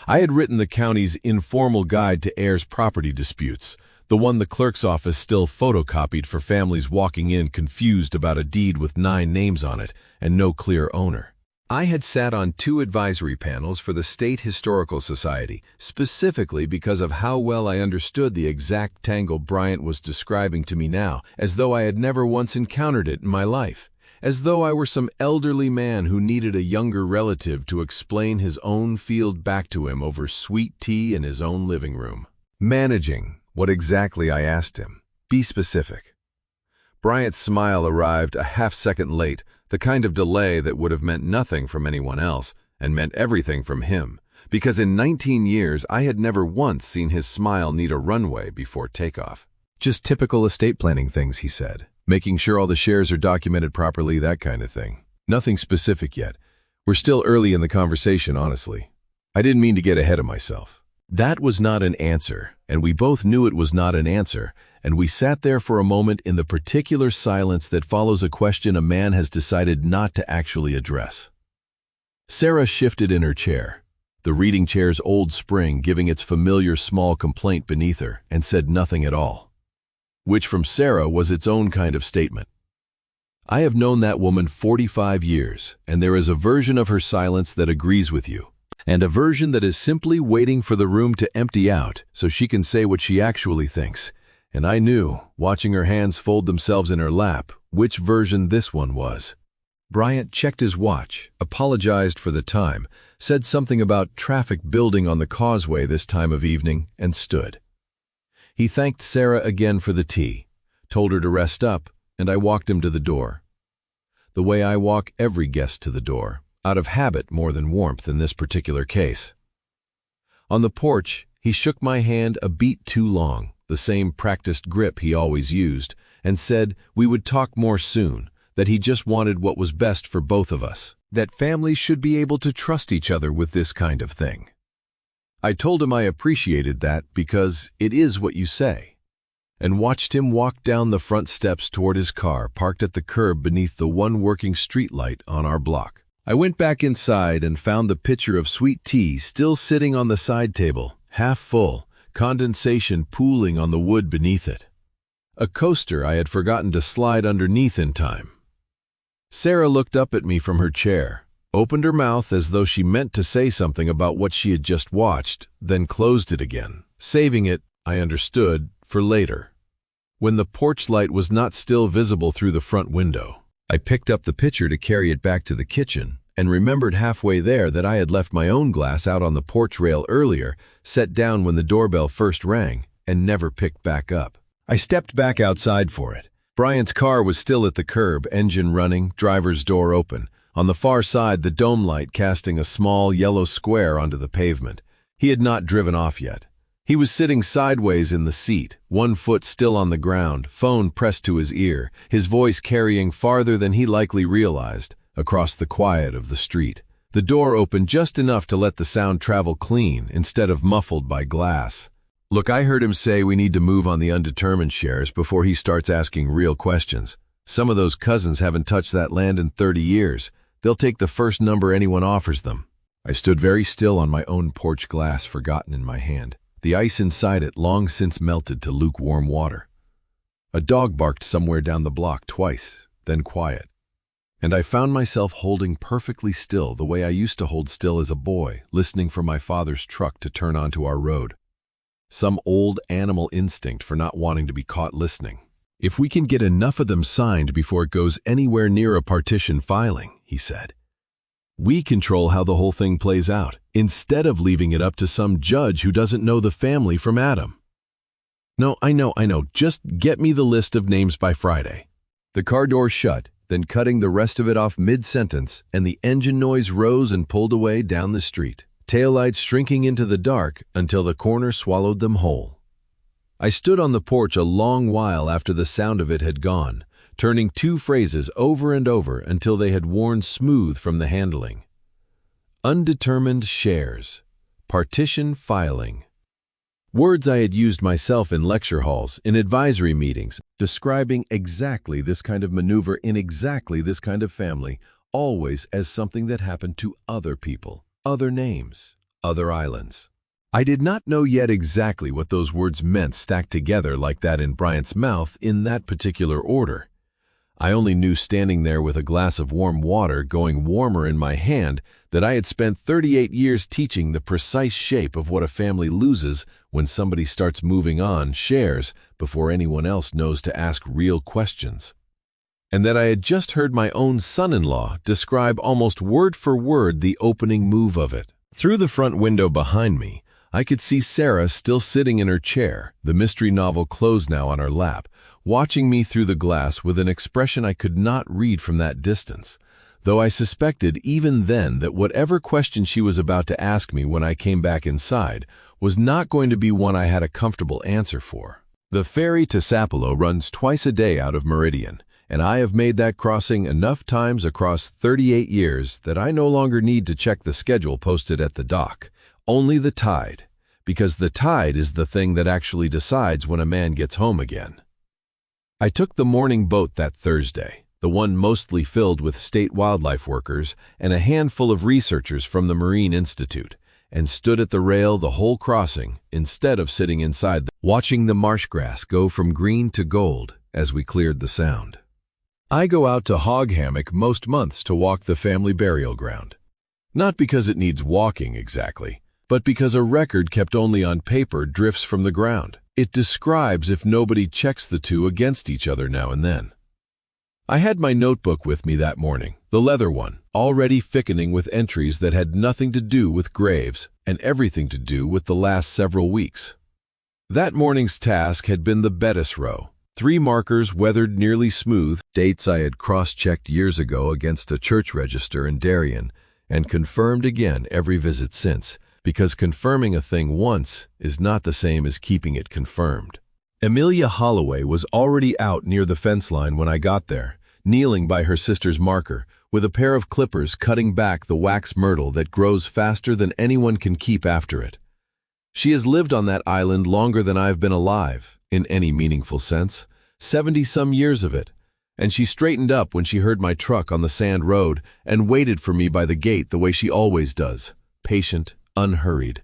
I had written the county's informal guide to heirs' property disputes, the one the clerk's office still photocopied for families walking in confused about a deed with 9 names on it and no clear owner. I had sat on 2 advisory panels for the State Historical Society, specifically because of how well I understood the exact tangle Bryant was describing to me now, as though I had never once encountered it in my life, as though I were some elderly man who needed a younger relative to explain his own field back to him over sweet tea in his own living room. Managing. What exactly, I asked him. Be specific. Bryant's smile arrived a half-second late, the kind of delay that would have meant nothing from anyone else and meant everything from him, because in 19 years I had never once seen his smile need a runway before takeoff. Just typical estate planning things, he said. Making sure all the shares are documented properly, that kind of thing. Nothing specific yet. We're still early in the conversation, honestly. I didn't mean to get ahead of myself. That was not an answer, and we both knew it was not an answer, and we sat there for a moment in the particular silence that follows a question a man has decided not to actually address. Sarah shifted in her chair, the reading chair's old spring giving its familiar small complaint beneath her, and said nothing at all. Which from Sarah was its own kind of statement. I have known that woman 45 years, and there is a version of her silence that agrees with you, and a version that is simply waiting for the room to empty out so she can say what she actually thinks. And I knew, watching her hands fold themselves in her lap, which version this one was. Bryant checked his watch, apologized for the time, said something about traffic building on the causeway this time of evening, and stood. He thanked Sarah again for the tea, told her to rest up, and I walked him to the door. The way I walk every guest to the door, out of habit more than warmth in this particular case. On the porch, he shook my hand a beat too long, the same practiced grip he always used, and said we would talk more soon, that he just wanted what was best for both of us, that families should be able to trust each other with this kind of thing. I told him I appreciated that because it is what you say, and watched him walk down the front steps toward his car parked at the curb beneath the one working streetlight on our block. I went back inside and found the pitcher of sweet tea still sitting on the side table, half full, condensation pooling on the wood beneath it. A coaster I had forgotten to slide underneath in time. Sarah looked up at me from her chair, opened her mouth as though she meant to say something about what she had just watched, then closed it again, saving it, I understood, for later. when the porch light was not still visible through the front window. I picked up the pitcher to carry it back to the kitchen, and remembered halfway there that I had left my own glass out on the porch rail earlier, set down when the doorbell first rang, and never picked back up. I stepped back outside for it. Bryant's car was still at the curb, engine running, driver's door open. On the far side, the dome light casting a small yellow square onto the pavement. He had not driven off yet. He was sitting sideways in the seat, one foot still on the ground, phone pressed to his ear, his voice carrying farther than he likely realized, across the quiet of the street. The door opened just enough to let the sound travel clean instead of muffled by glass. "Look, I heard him say we need to move on the undetermined shares before he starts asking real questions. Some of those cousins haven't touched that land in 30 years. They'll take the first number anyone offers them." I stood very still on my own porch glass, forgotten in my hand. The ice inside it long since melted to lukewarm water. A dog barked somewhere down the block twice, then quiet. And I found myself holding perfectly still the way I used to hold still as a boy, listening for my father's truck to turn onto our road. Some old animal instinct for not wanting to be caught listening. "If we can get enough of them signed before it goes anywhere near a partition filing," he said, "we control how the whole thing plays out, instead of leaving it up to some judge who doesn't know the family from Adam." "No, I know. Just get me the list of names by Friday." The car door shut, then cutting the rest of it off mid-sentence, and the engine noise rose and pulled away down the street, taillights shrinking into the dark until the corner swallowed them whole. I stood on the porch a long while after the sound of it had gone, turning two phrases over and over until they had worn smooth from the handling. Undetermined shares. Partition filing. Words I had used myself in lecture halls, in advisory meetings, describing exactly this kind of maneuver in exactly this kind of family, always as something that happened to other people, other names, other islands. I did not know yet exactly what those words meant stacked together like that in Bryant's mouth in that particular order. I only knew standing there with a glass of warm water going warmer in my hand that I had spent 38 years teaching the precise shape of what a family loses when somebody starts moving on shares before anyone else knows to ask real questions. And that I had just heard my own son-in-law describe almost word for word the opening move of it. Through the front window behind me, I could see Sarah still sitting in her chair, the mystery novel closed now on her lap, watching me through the glass with an expression I could not read from that distance, though I suspected even then that whatever question she was about to ask me when I came back inside was not going to be one I had a comfortable answer for. The ferry to Sapelo runs twice a day out of Meridian, and I have made that crossing enough times across 38 years that I no longer need to check the schedule posted at the dock. Only the tide, because the tide is the thing that actually decides when a man gets home again. I took the morning boat that Thursday, the one mostly filled with state wildlife workers and a handful of researchers from the Marine Institute, and stood at the rail the whole crossing instead of sitting inside, watching the marsh grass go from green to gold as we cleared the sound. I go out to Hog Hammock most months to walk the family burial ground. Not because it needs walking exactly, but because a record kept only on paper drifts from the ground. It describes if nobody checks the two against each other now and then. I had my notebook with me that morning, the leather one, already thickening with entries that had nothing to do with graves and everything to do with the last several weeks. That morning's task had been the Bettis row, 3 markers weathered nearly smooth, dates I had cross-checked years ago against a church register in Darien, and confirmed again every visit since, because confirming a thing once is not the same as keeping it confirmed. Amelia Holloway was already out near the fence line when I got there, kneeling by her sister's marker, with a pair of clippers cutting back the wax myrtle that grows faster than anyone can keep after it. She has lived on that island longer than I've been alive, in any meaningful sense, 70-some years of it, and she straightened up when she heard my truck on the sand road and waited for me by the gate the way she always does, patient, unhurried.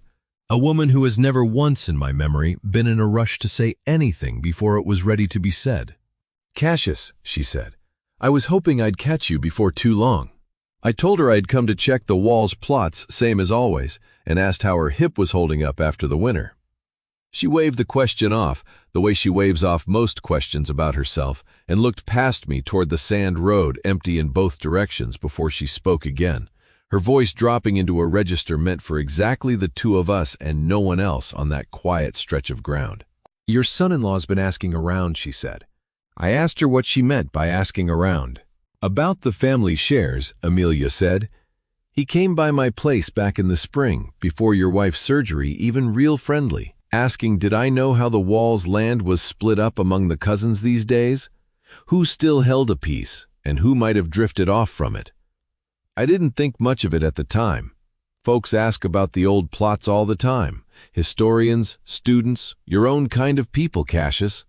A woman who has never once in my memory been in a rush to say anything before it was ready to be said. "Cassius," she said, "I was hoping I'd catch you before too long." I told her I'd come to check the wall's plots, same as always, and asked how her hip was holding up after the winter. She waved the question off, the way she waves off most questions about herself, and looked past me toward the sand road, empty in both directions, before she spoke again, her voice dropping into a register meant for exactly the two of us and no one else on that quiet stretch of ground. "Your son-in-law's been asking around," she said. I asked her what she meant by asking around. "About the family shares," Amelia said. "He came by my place back in the spring, before your wife's surgery, even real friendly, asking did I know how the Walls' land was split up among the cousins these days? Who still held a piece, and who might have drifted off from it? I didn't think much of it at the time. Folks ask about the old plots all the time. Historians, students, your own kind of people, Cassius.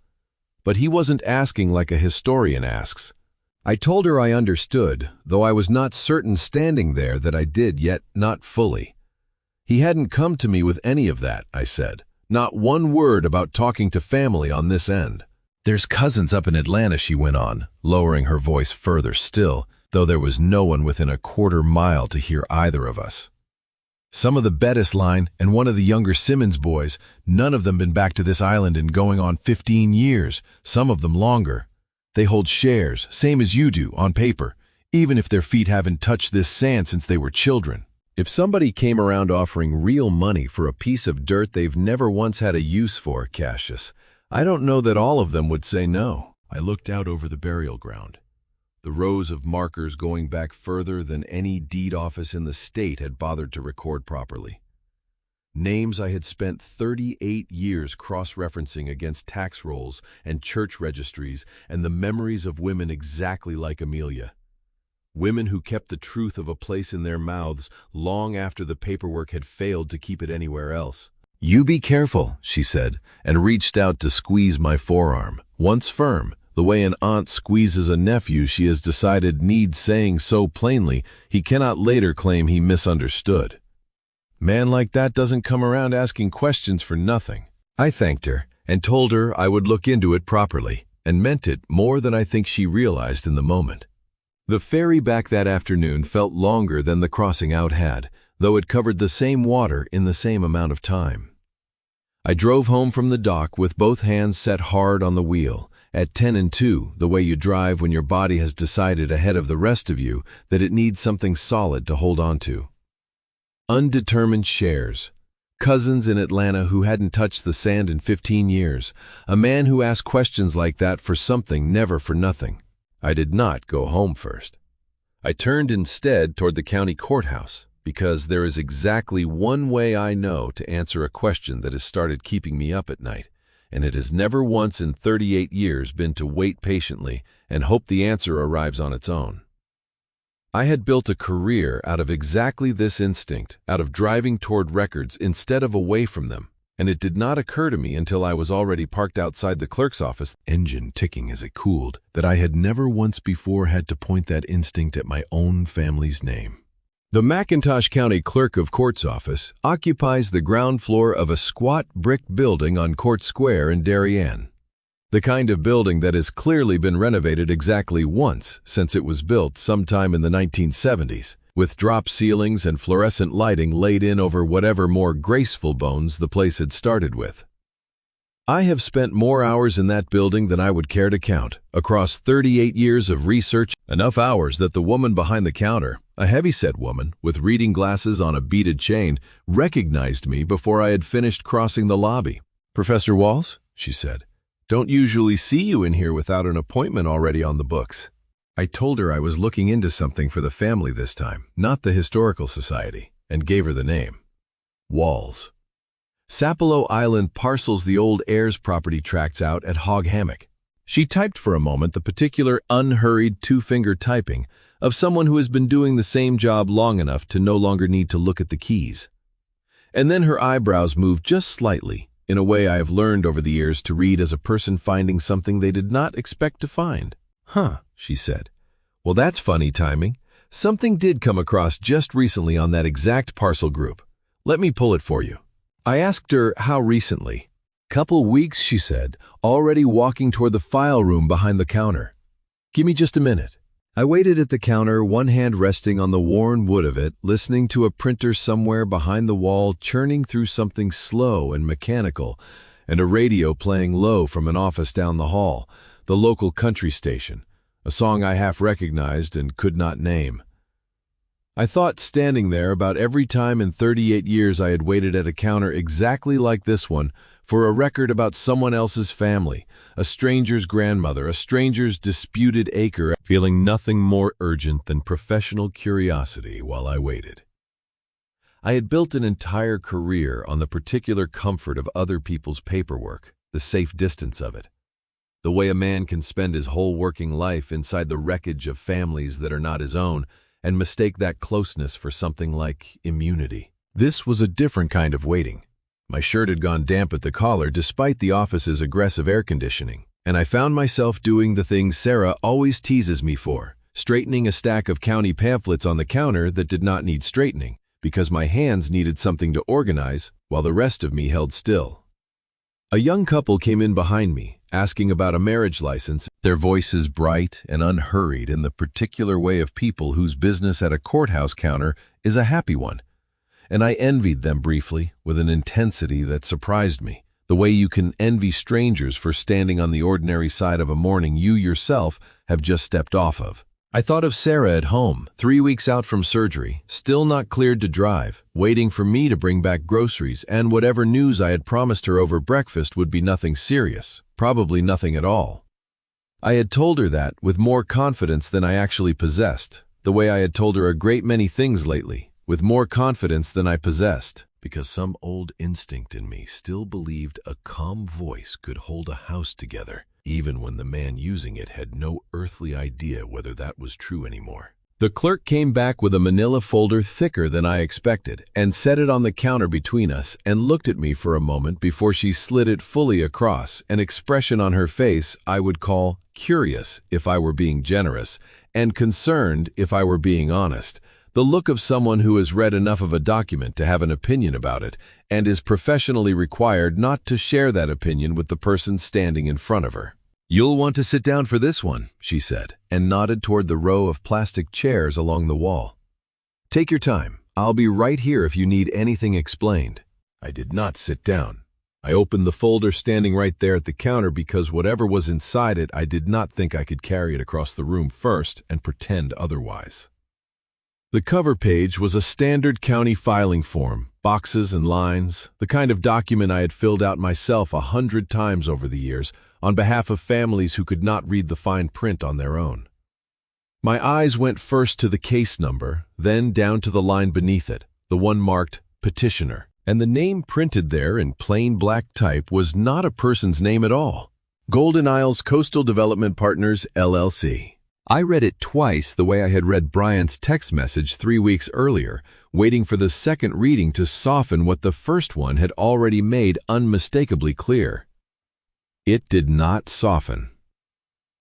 But he wasn't asking like a historian asks." I told her I understood, though I was not certain standing there that I did, yet not fully. "He hadn't come to me with any of that," I said. "Not one word about talking to family on this end." "There's cousins up in Atlanta," she went on, lowering her voice further still, though there was no one within a quarter mile to hear either of us. "Some of the Bettis line and one of the younger Simmons boys, none of them been back to this island in going on 15 years, some of them longer. They hold shares, same as you do, on paper, even if their feet haven't touched this sand since they were children. If somebody came around offering real money for a piece of dirt they've never once had a use for, Cassius, I don't know that all of them would say no." I looked out over the burial ground, the rows of markers going back further than any deed office in the state had bothered to record properly. Names I had spent 38 years cross-referencing against tax rolls and church registries, and the memories of women exactly like Amelia. Women who kept the truth of a place in their mouths long after the paperwork had failed to keep it anywhere else. "You be careful," she said, and reached out to squeeze my forearm, once firm, the way an aunt squeezes a nephew she has decided needs saying so plainly he cannot later claim he misunderstood. Man like that doesn't come around asking questions for nothing. I thanked her and told her I would look into it properly, and meant it more than I think she realized in the moment. The ferry back that afternoon felt longer than the crossing out had, though it covered the same water in the same amount of time. I drove home from the dock with both hands set hard on the wheel, at 10 and 2, the way you drive when your body has decided ahead of the rest of you that it needs something solid to hold on to. Undetermined shares. Cousins in Atlanta who hadn't touched the sand in 15 years. A man who asked questions like that for something, never for nothing. I did not go home first. I turned instead toward the county courthouse, because there is exactly one way I know to answer a question that has started keeping me up at night, and it has never once in 38 years been to wait patiently and hope the answer arrives on its own. I had built a career out of exactly this instinct, out of driving toward records instead of away from them, and it did not occur to me until I was already parked outside the clerk's office, engine ticking as it cooled, that I had never once before had to point that instinct at my own family's name. The McIntosh County Clerk of Court's office occupies the ground floor of a squat brick building on Court Square in Darien. The kind of building that has clearly been renovated exactly once since it was built sometime in the 1970s, with drop ceilings and fluorescent lighting laid in over whatever more graceful bones the place had started with. I have spent more hours in that building than I would care to count, across 38 years of research, enough hours that the woman behind the counter, a heavy-set woman with reading glasses on a beaded chain, recognized me before I had finished crossing the lobby. "Professor Walls," she said, "don't usually see you in here without an appointment already on the books." I told her I was looking into something for the family this time, not the Historical Society, and gave her the name. Walls. Sapelo Island parcels the old heirs property tracts out at Hog Hammock. She typed for a moment the particular unhurried two-finger typing of someone who has been doing the same job long enough to no longer need to look at the keys. And then her eyebrows moved just slightly, in a way I have learned over the years to read as a person finding something they did not expect to find. "Huh," she said. "Well, that's funny timing. Something did come across just recently on that exact parcel group. Let me pull it for you." I asked her how recently. "Couple weeks," she said, already walking toward the file room behind the counter. "Give me just a minute." I waited at the counter, one hand resting on the worn wood of it, listening to a printer somewhere behind the wall churning through something slow and mechanical, and a radio playing low from an office down the hall, the local country station, a song I half recognized and could not name. I thought standing there about every time in 38 years I had waited at a counter exactly like this one for a record about someone else's family, a stranger's grandmother, a stranger's disputed acre, feeling nothing more urgent than professional curiosity while I waited. I had built an entire career on the particular comfort of other people's paperwork, the safe distance of it, the way a man can spend his whole working life inside the wreckage of families that are not his own, and mistake that closeness for something like immunity. This was a different kind of waiting. My shirt had gone damp at the collar despite the office's aggressive air conditioning, and I found myself doing the thing Sarah always teases me for, straightening a stack of county pamphlets on the counter that did not need straightening, because my hands needed something to organize while the rest of me held still. A young couple came in behind me, asking about a marriage license, their voices bright and unhurried in the particular way of people whose business at a courthouse counter is a happy one. And I envied them briefly with an intensity that surprised me, the way you can envy strangers for standing on the ordinary side of a morning you yourself have just stepped off of. I thought of Sarah at home, 3 weeks out from surgery, still not cleared to drive, waiting for me to bring back groceries, and whatever news I had promised her over breakfast would be nothing serious, probably nothing at all. I had told her that with more confidence than I actually possessed, the way I had told her a great many things lately, with more confidence than I possessed, because some old instinct in me still believed a calm voice could hold a house together, even when the man using it had no earthly idea whether that was true anymore. The clerk came back with a manila folder thicker than I expected and set it on the counter between us and looked at me for a moment before she slid it fully across, an expression on her face I would call curious if I were being generous, and concerned if I were being honest, the look of someone who has read enough of a document to have an opinion about it and is professionally required not to share that opinion with the person standing in front of her. "You'll want to sit down for this one," she said, and nodded toward the row of plastic chairs along the wall. "Take your time. I'll be right here if you need anything explained." I did not sit down. I opened the folder standing right there at the counter because whatever was inside it, I did not think I could carry it across the room first and pretend otherwise. The cover page was a standard county filing form, boxes and lines, the kind of document I had filled out myself 100 times over the years, on behalf of families who could not read the fine print on their own. My eyes went first to the case number, then down to the line beneath it, the one marked Petitioner, and the name printed there in plain black type was not a person's name at all. Golden Isles Coastal Development Partners, LLC. I read it twice the way I had read Bryant's text message 3 weeks earlier, waiting for the second reading to soften what the first one had already made unmistakably clear. It did not soften.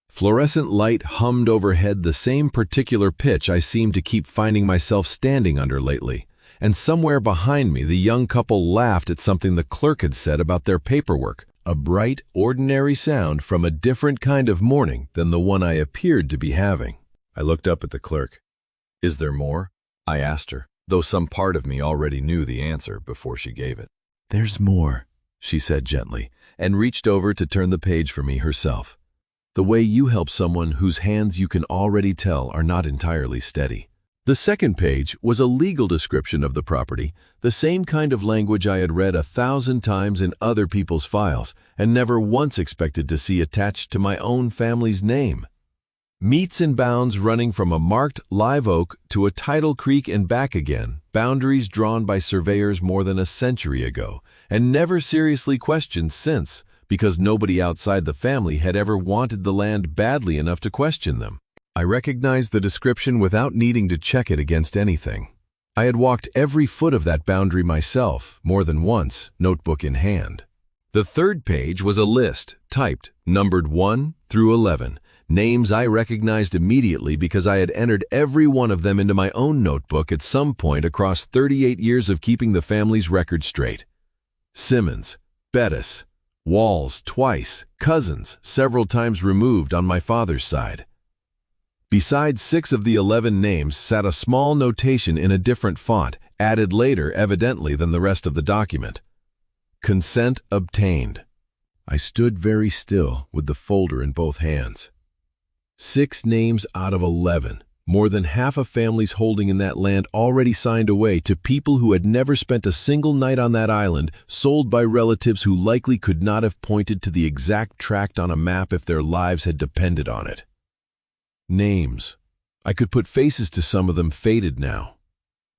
Fluorescent light hummed overhead the same particular pitch I seemed to keep finding myself standing under lately, and somewhere behind me the young couple laughed at something the clerk had said about their paperwork, a bright, ordinary sound from a different kind of morning than the one I appeared to be having. I looked up at the clerk. "Is there more?" I asked her, though some part of me already knew the answer before she gave it. "There's more," she said gently, and reached over to turn the page for me herself. The way you help someone whose hands you can already tell are not entirely steady. The second page was a legal description of the property, the same kind of language I had read 1,000 times in other people's files and never once expected to see attached to my own family's name. Meets and bounds running from a marked live oak to a tidal creek and back again, boundaries drawn by surveyors more than a century ago, and never seriously questioned since, because nobody outside the family had ever wanted the land badly enough to question them. I recognized the description without needing to check it against anything. I had walked every foot of that boundary myself, more than once, notebook in hand. The third page was a list, typed, numbered 1 through 11, names I recognized immediately because I had entered every one of them into my own notebook at some point across 38 years of keeping the family's record straight. Simmons, Bettis, Walls twice, cousins several times removed on my father's side. Beside 6 of the 11 names sat a small notation in a different font, added later evidently than the rest of the document. Consent obtained. I stood very still with the folder in both hands. 6 names out of 11, more than half a family's holding in that land already signed away to people who had never spent a single night on that island, sold by relatives who likely could not have pointed to the exact tract on a map if their lives had depended on it. Names. I could put faces to some of them, faded now.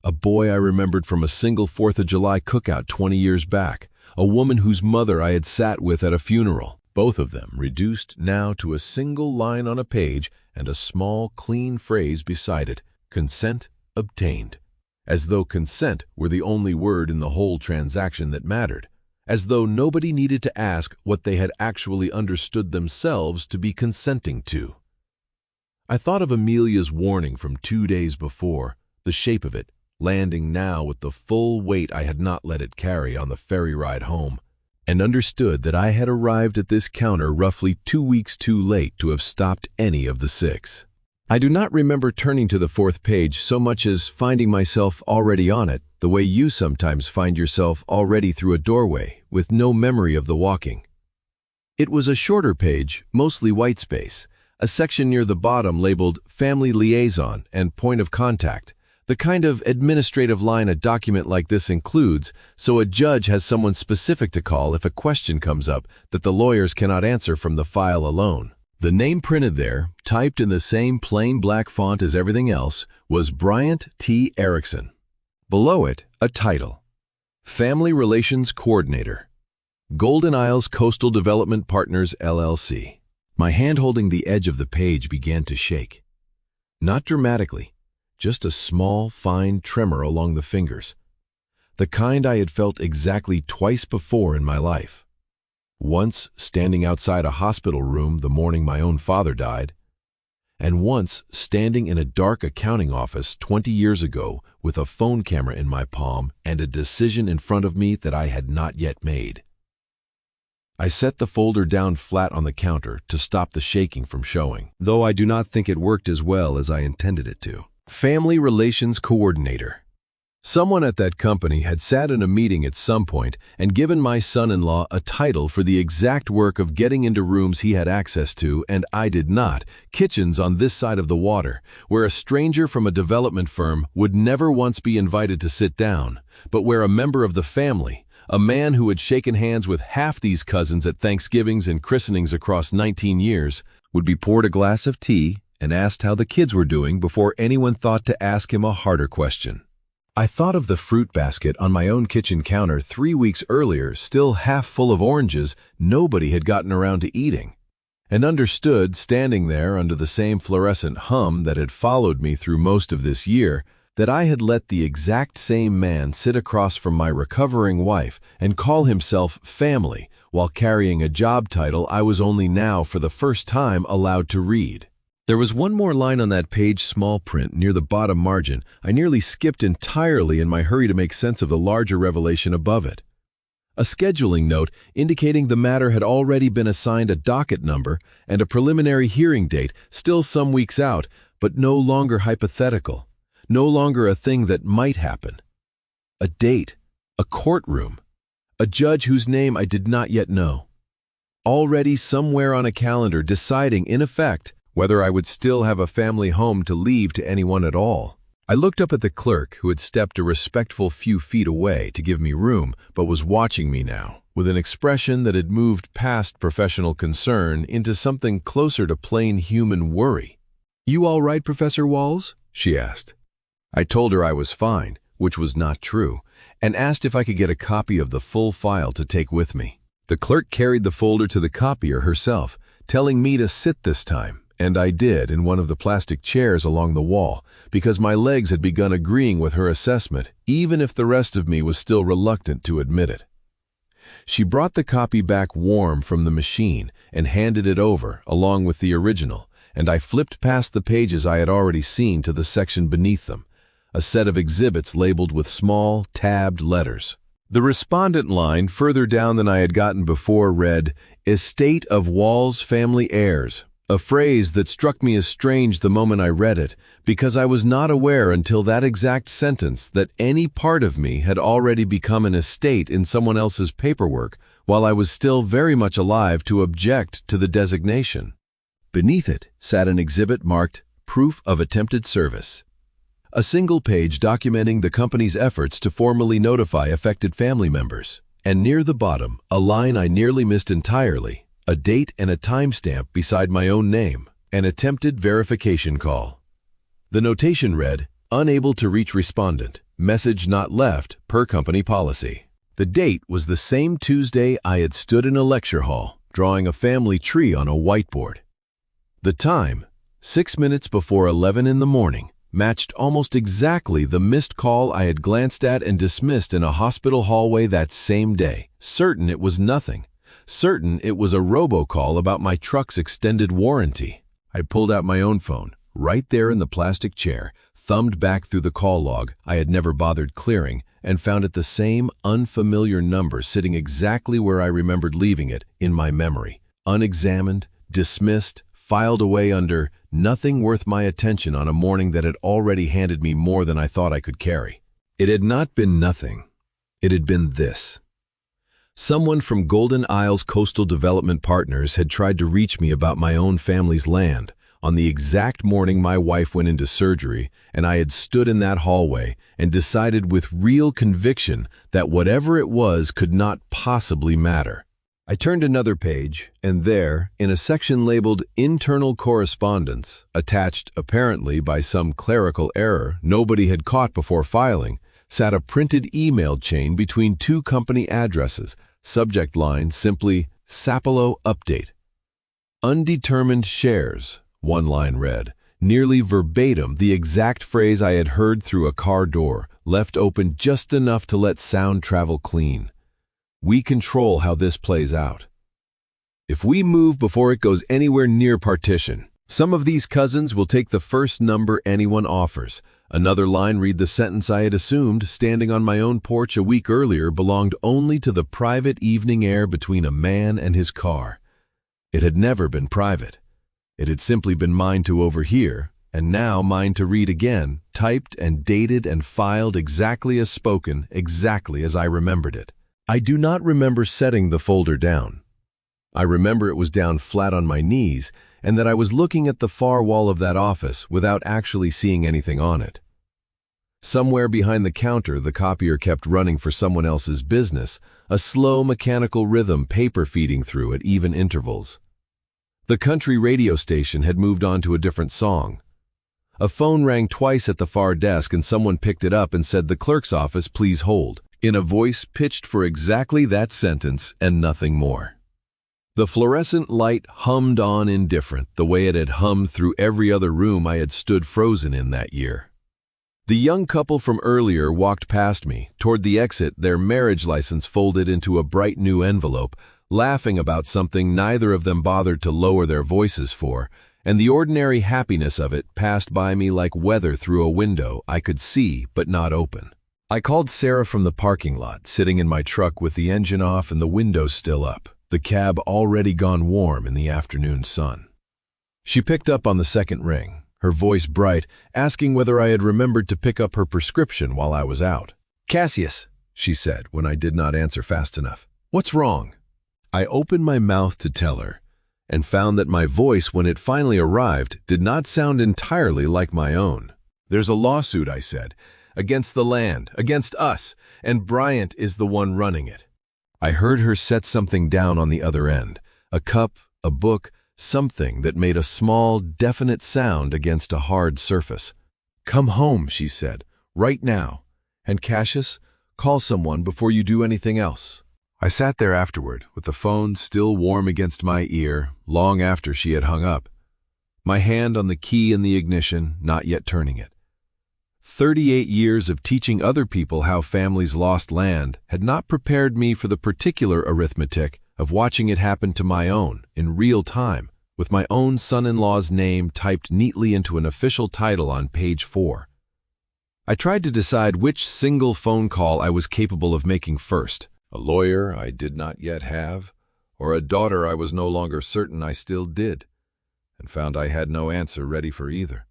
A boy I remembered from a single 4th of July cookout 20 years back. A woman whose mother I had sat with at a funeral. Both of them reduced now to a single line on a page and a small, clean phrase beside it: consent obtained. As though consent were the only word in the whole transaction that mattered. As though nobody needed to ask what they had actually understood themselves to be consenting to. I thought of Amelia's warning from 2 days before, the shape of it, landing now with the full weight I had not let it carry on the ferry ride home, and understood that I had arrived at this counter roughly 2 weeks too late to have stopped any of the 6. I do not remember turning to the 4th page so much as finding myself already on it, the way you sometimes find yourself already through a doorway, with no memory of the walking. It was a shorter page, mostly white space, a section near the bottom labeled Family Liaison and Point of Contact, the kind of administrative line a document like this includes, so a judge has someone specific to call if a question comes up that the lawyers cannot answer from the file alone. The name printed there, typed in the same plain black font as everything else, was Bryant T. Erickson. Below it, a title: Family Relations Coordinator, Golden Isles Coastal Development Partners, LLC. My hand holding the edge of the page began to shake. Not dramatically, just a small, fine tremor along the fingers. The kind I had felt exactly twice before in my life. Once standing outside a hospital room the morning my own father died, and once standing in a dark accounting office 20 years ago with a phone camera in my palm and a decision in front of me that I had not yet made. I set the folder down flat on the counter to stop the shaking from showing, though I do not think it worked as well as I intended it to. Family Relations Coordinator. Someone at that company had sat in a meeting at some point and given my son-in-law a title for the exact work of getting into rooms he had access to and I did not, kitchens on this side of the water, where a stranger from a development firm would never once be invited to sit down, but where a member of the family, a man who had shaken hands with half these cousins at Thanksgivings and christenings across 19 years, would be poured a glass of tea and asked how the kids were doing before anyone thought to ask him a harder question. I thought of the fruit basket on my own kitchen counter 3 weeks earlier, still half full of oranges nobody had gotten around to eating, and understood, standing there under the same fluorescent hum that had followed me through most of this year, that I had let the exact same man sit across from my recovering wife and call himself family while carrying a job title I was only now for the first time allowed to read. There was one more line on that page, small print, near the bottom margin I nearly skipped entirely in my hurry to make sense of the larger revelation above it. A scheduling note indicating the matter had already been assigned a docket number and a preliminary hearing date, still some weeks out, but no longer hypothetical. No longer a thing that might happen. A date, a courtroom, a judge whose name I did not yet know. Already somewhere on a calendar deciding, in effect, whether I would still have a family home to leave to anyone at all. I looked up at the clerk who had stepped a respectful few feet away to give me room, but was watching me now, with an expression that had moved past professional concern into something closer to plain human worry. "You all right, Professor Walls?" she asked. I told her I was fine, which was not true, and asked if I could get a copy of the full file to take with me. The clerk carried the folder to the copier herself, telling me to sit this time, and I did in one of the plastic chairs along the wall, because my legs had begun agreeing with her assessment, even if the rest of me was still reluctant to admit it. She brought the copy back warm from the machine and handed it over, along with the original, and I flipped past the pages I had already seen to the section beneath them, a set of exhibits labeled with small, tabbed letters. The respondent line, further down than I had gotten before, read, "Estate of Walls Family Heirs," a phrase that struck me as strange the moment I read it, because I was not aware until that exact sentence that any part of me had already become an estate in someone else's paperwork while I was still very much alive to object to the designation. Beneath it sat an exhibit marked Proof of Attempted Service, a single page documenting the company's efforts to formally notify affected family members, and near the bottom, a line I nearly missed entirely, a date and a timestamp beside my own name, an attempted verification call. The notation read, "Unable to reach respondent, message not left per company policy." The date was the same Tuesday I had stood in a lecture hall, drawing a family tree on a whiteboard. The time, 6 minutes before 11 in the morning, matched almost exactly the missed call I had glanced at and dismissed in a hospital hallway that same day, certain it was nothing, certain it was a robocall about my truck's extended warranty. I pulled out my own phone, right there in the plastic chair, thumbed back through the call log I had never bothered clearing, and found it the same unfamiliar number sitting exactly where I remembered leaving it in my memory, unexamined, dismissed, filed away under nothing worth my attention on a morning that had already handed me more than I thought I could carry. It had not been nothing. It had been this. Someone from Golden Isles Coastal Development Partners had tried to reach me about my own family's land on the exact morning my wife went into surgery, and I had stood in that hallway and decided with real conviction that whatever it was could not possibly matter. I turned another page, and there, in a section labeled Internal Correspondence, attached apparently by some clerical error nobody had caught before filing, sat a printed email chain between two company addresses, subject line simply Sapelo Update. Undetermined shares, one line read, nearly verbatim the exact phrase I had heard through a car door, left open just enough to let sound travel clean. We control how this plays out. If we move before it goes anywhere near partition, some of these cousins will take the first number anyone offers. Another line read the sentence I had assumed, standing on my own porch a week earlier, belonged only to the private evening air between a man and his car. It had never been private. It had simply been mine to overhear, and now mine to read again, typed and dated and filed exactly as spoken, exactly as I remembered it. I do not remember setting the folder down. I remember it was down flat on my knees, and that I was looking at the far wall of that office without actually seeing anything on it. Somewhere behind the counter, the copier kept running for someone else's business, a slow mechanical rhythm paper feeding through at even intervals. The country radio station had moved on to a different song. A phone rang twice at the far desk, and someone picked it up and said, "The clerk's office, please hold," in a voice pitched for exactly that sentence and nothing more. The fluorescent light hummed on indifferent, the way it had hummed through every other room I had stood frozen in that year. The young couple from earlier walked past me, toward the exit, their marriage license folded into a bright new envelope, laughing about something neither of them bothered to lower their voices for, and the ordinary happiness of it passed by me like weather through a window I could see but not open. I called Sarah from the parking lot, sitting in my truck with the engine off and the windows still up, the cab already gone warm in the afternoon sun. She picked up on the second ring, her voice bright, asking whether I had remembered to pick up her prescription while I was out. "Cassius," she said when I did not answer fast enough. "What's wrong?" I opened my mouth to tell her, and found that my voice, when it finally arrived, did not sound entirely like my own. "There's a lawsuit," I said, "against the land, against us, and Bryant is the one running it." I heard her set something down on the other end, a cup, a book, something that made a small, definite sound against a hard surface. "Come home," she said, "right now. And Cassius, call someone before you do anything else." I sat there afterward, with the phone still warm against my ear, long after she had hung up, my hand on the key in the ignition, not yet turning it. 38 years of teaching other people how families lost land had not prepared me for the particular arithmetic of watching it happen to my own, in real time, with my own son-in-law's name typed neatly into an official title on page 4. I tried to decide which single phone call I was capable of making first, a lawyer I did not yet have, or a daughter I was no longer certain I still did, and found I had no answer ready for either.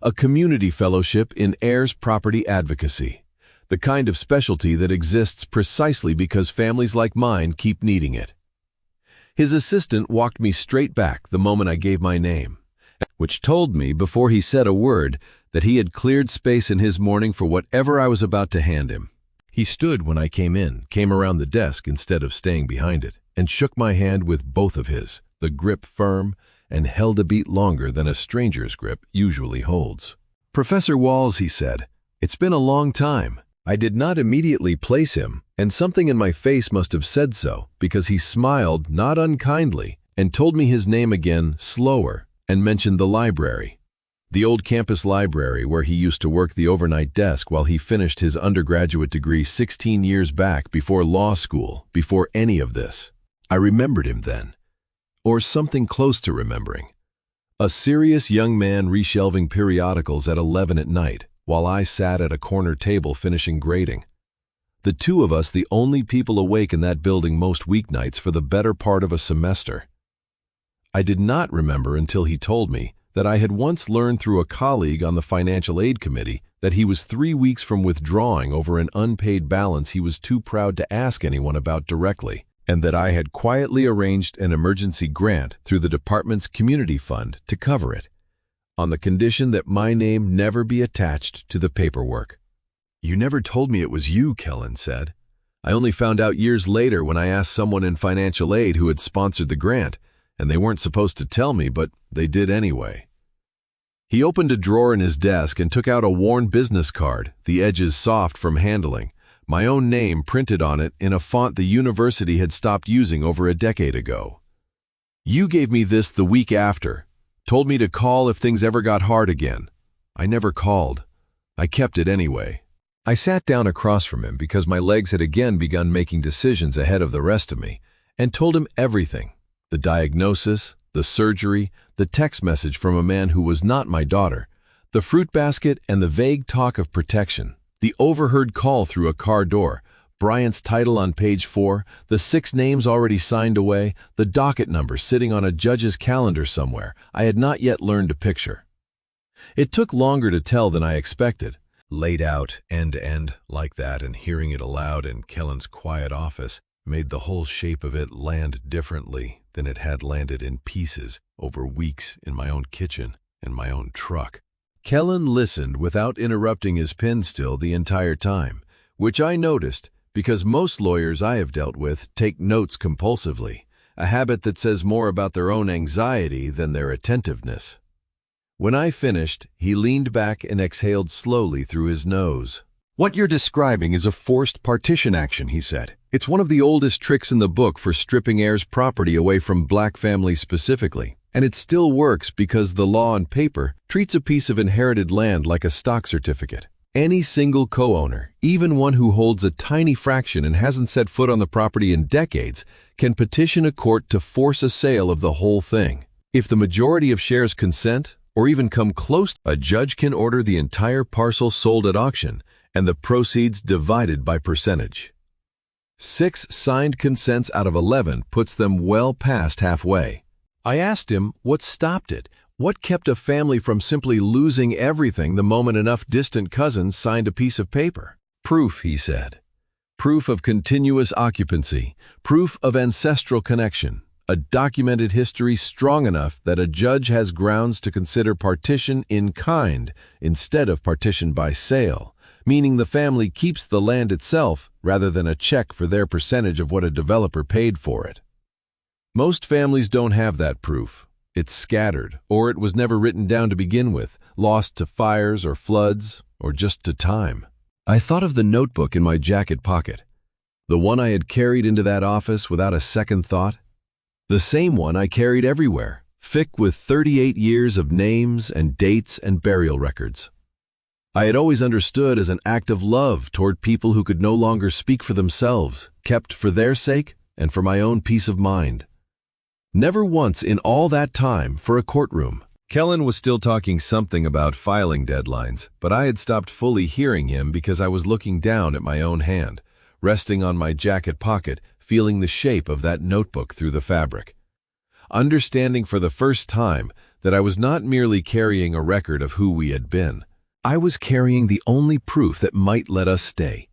A community fellowship in heirs property advocacy. The kind of specialty that exists precisely because families like mine keep needing it. His assistant walked me straight back the moment I gave my name, which told me before he said a word that he had cleared space in his morning for whatever I was about to hand him. He stood when I came around the desk instead of staying behind it, and shook my hand with both of his, the grip firm, and held a beat longer than a stranger's grip usually holds. "Professor Walls," he said, "it's been a long time." I did not immediately place him, and something in my face must have said so, because he smiled not unkindly and told me his name again, slower, and mentioned the library. The old campus library where he used to work the overnight desk while he finished his undergraduate degree 16 years back, before law school, before any of this. I remembered him then, or something close to remembering. A serious young man reshelving periodicals at 11 at night, while I sat at a corner table finishing grading. The two of us the only people awake in that building most weeknights for the better part of a semester. I did not remember until he told me that I had once learned through a colleague on the financial aid committee that he was 3 weeks from withdrawing over an unpaid balance he was too proud to ask anyone about directly, and that I had quietly arranged an emergency grant through the department's community fund to cover it, on the condition that my name never be attached to the paperwork. "You never told me it was you," Kellen said. "I only found out years later when I asked someone in financial aid who had sponsored the grant, and they weren't supposed to tell me, but they did anyway." He opened a drawer in his desk and took out a worn business card, the edges soft from handling, my own name printed on it in a font the university had stopped using over a decade ago. "You gave me this the week after. Told me to call if things ever got hard again. I never called. I kept it anyway." I sat down across from him because my legs had again begun making decisions ahead of the rest of me, and told him everything: the diagnosis, the surgery, the text message from a man who was not my daughter, the fruit basket and the vague talk of protection, the overheard call through a car door, Bryant's title on page 4, the 6 names already signed away, the docket number sitting on a judge's calendar somewhere I had not yet learned to picture. It took longer to tell than I expected. Laid out end to end like that, and hearing it aloud in Kellen's quiet office made the whole shape of it land differently than it had landed in pieces over weeks in my own kitchen and my own truck. Kellen listened without interrupting his pen still the entire time, which I noticed because most lawyers I have dealt with take notes compulsively, a habit that says more about their own anxiety than their attentiveness. When I finished, he leaned back and exhaled slowly through his nose. "What you're describing is a forced partition action," he said. "It's one of the oldest tricks in the book for stripping heirs' property away from black families specifically, and it still works because the law on paper treats a piece of inherited land like a stock certificate. Any single co-owner, even one who holds a tiny fraction and hasn't set foot on the property in decades, can petition a court to force a sale of the whole thing. If the majority of shares consent, or even come close, a judge can order the entire parcel sold at auction and the proceeds divided by percentage. 6 signed consents out of 11 puts them well past halfway." I asked him what stopped it. What kept a family from simply losing everything the moment enough distant cousins signed a piece of paper? "Proof," he said. "Proof of continuous occupancy, proof of ancestral connection, a documented history strong enough that a judge has grounds to consider partition in kind instead of partition by sale, meaning the family keeps the land itself rather than a check for their percentage of what a developer paid for it. Most families don't have that proof. It's scattered, or it was never written down to begin with, lost to fires or floods, or just to time." I thought of the notebook in my jacket pocket, the one I had carried into that office without a second thought, the same one I carried everywhere, thick with 38 years of names and dates and burial records. I had always understood as an act of love toward people who could no longer speak for themselves, kept for their sake and for my own peace of mind. Never once in all that time for a courtroom. Kellen was still talking something about filing deadlines, but I had stopped fully hearing him because I was looking down at my own hand, resting on my jacket pocket, feeling the shape of that notebook through the fabric. Understanding for the first time that I was not merely carrying a record of who we had been. I was carrying the only proof that might let us stay.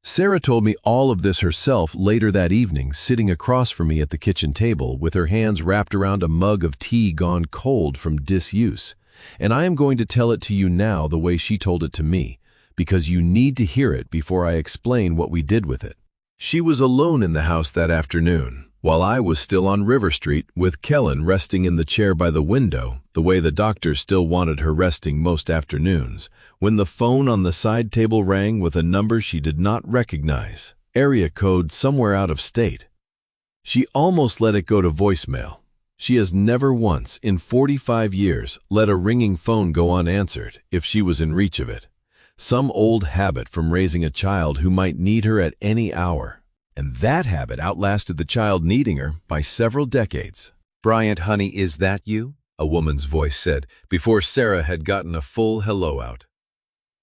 Sarah told me all of this herself later that evening, sitting across from me at the kitchen table with her hands wrapped around a mug of tea gone cold from disuse. And I am going to tell it to you now the way she told it to me, because you need to hear it before I explain what we did with it. She was alone in the house that afternoon, while I was still on River Street with Kellen resting in the chair by the window, the way the doctor still wanted her resting most afternoons, when the phone on the side table rang with a number she did not recognize, area code somewhere out of state. She almost let it go to voicemail. She has never once, in 45 years, let a ringing phone go unanswered if she was in reach of it. Some old habit from raising a child who might need her at any hour. And that habit outlasted the child needing her by several decades. "Bryant, honey, is that you?" a woman's voice said, before Sarah had gotten a full hello out.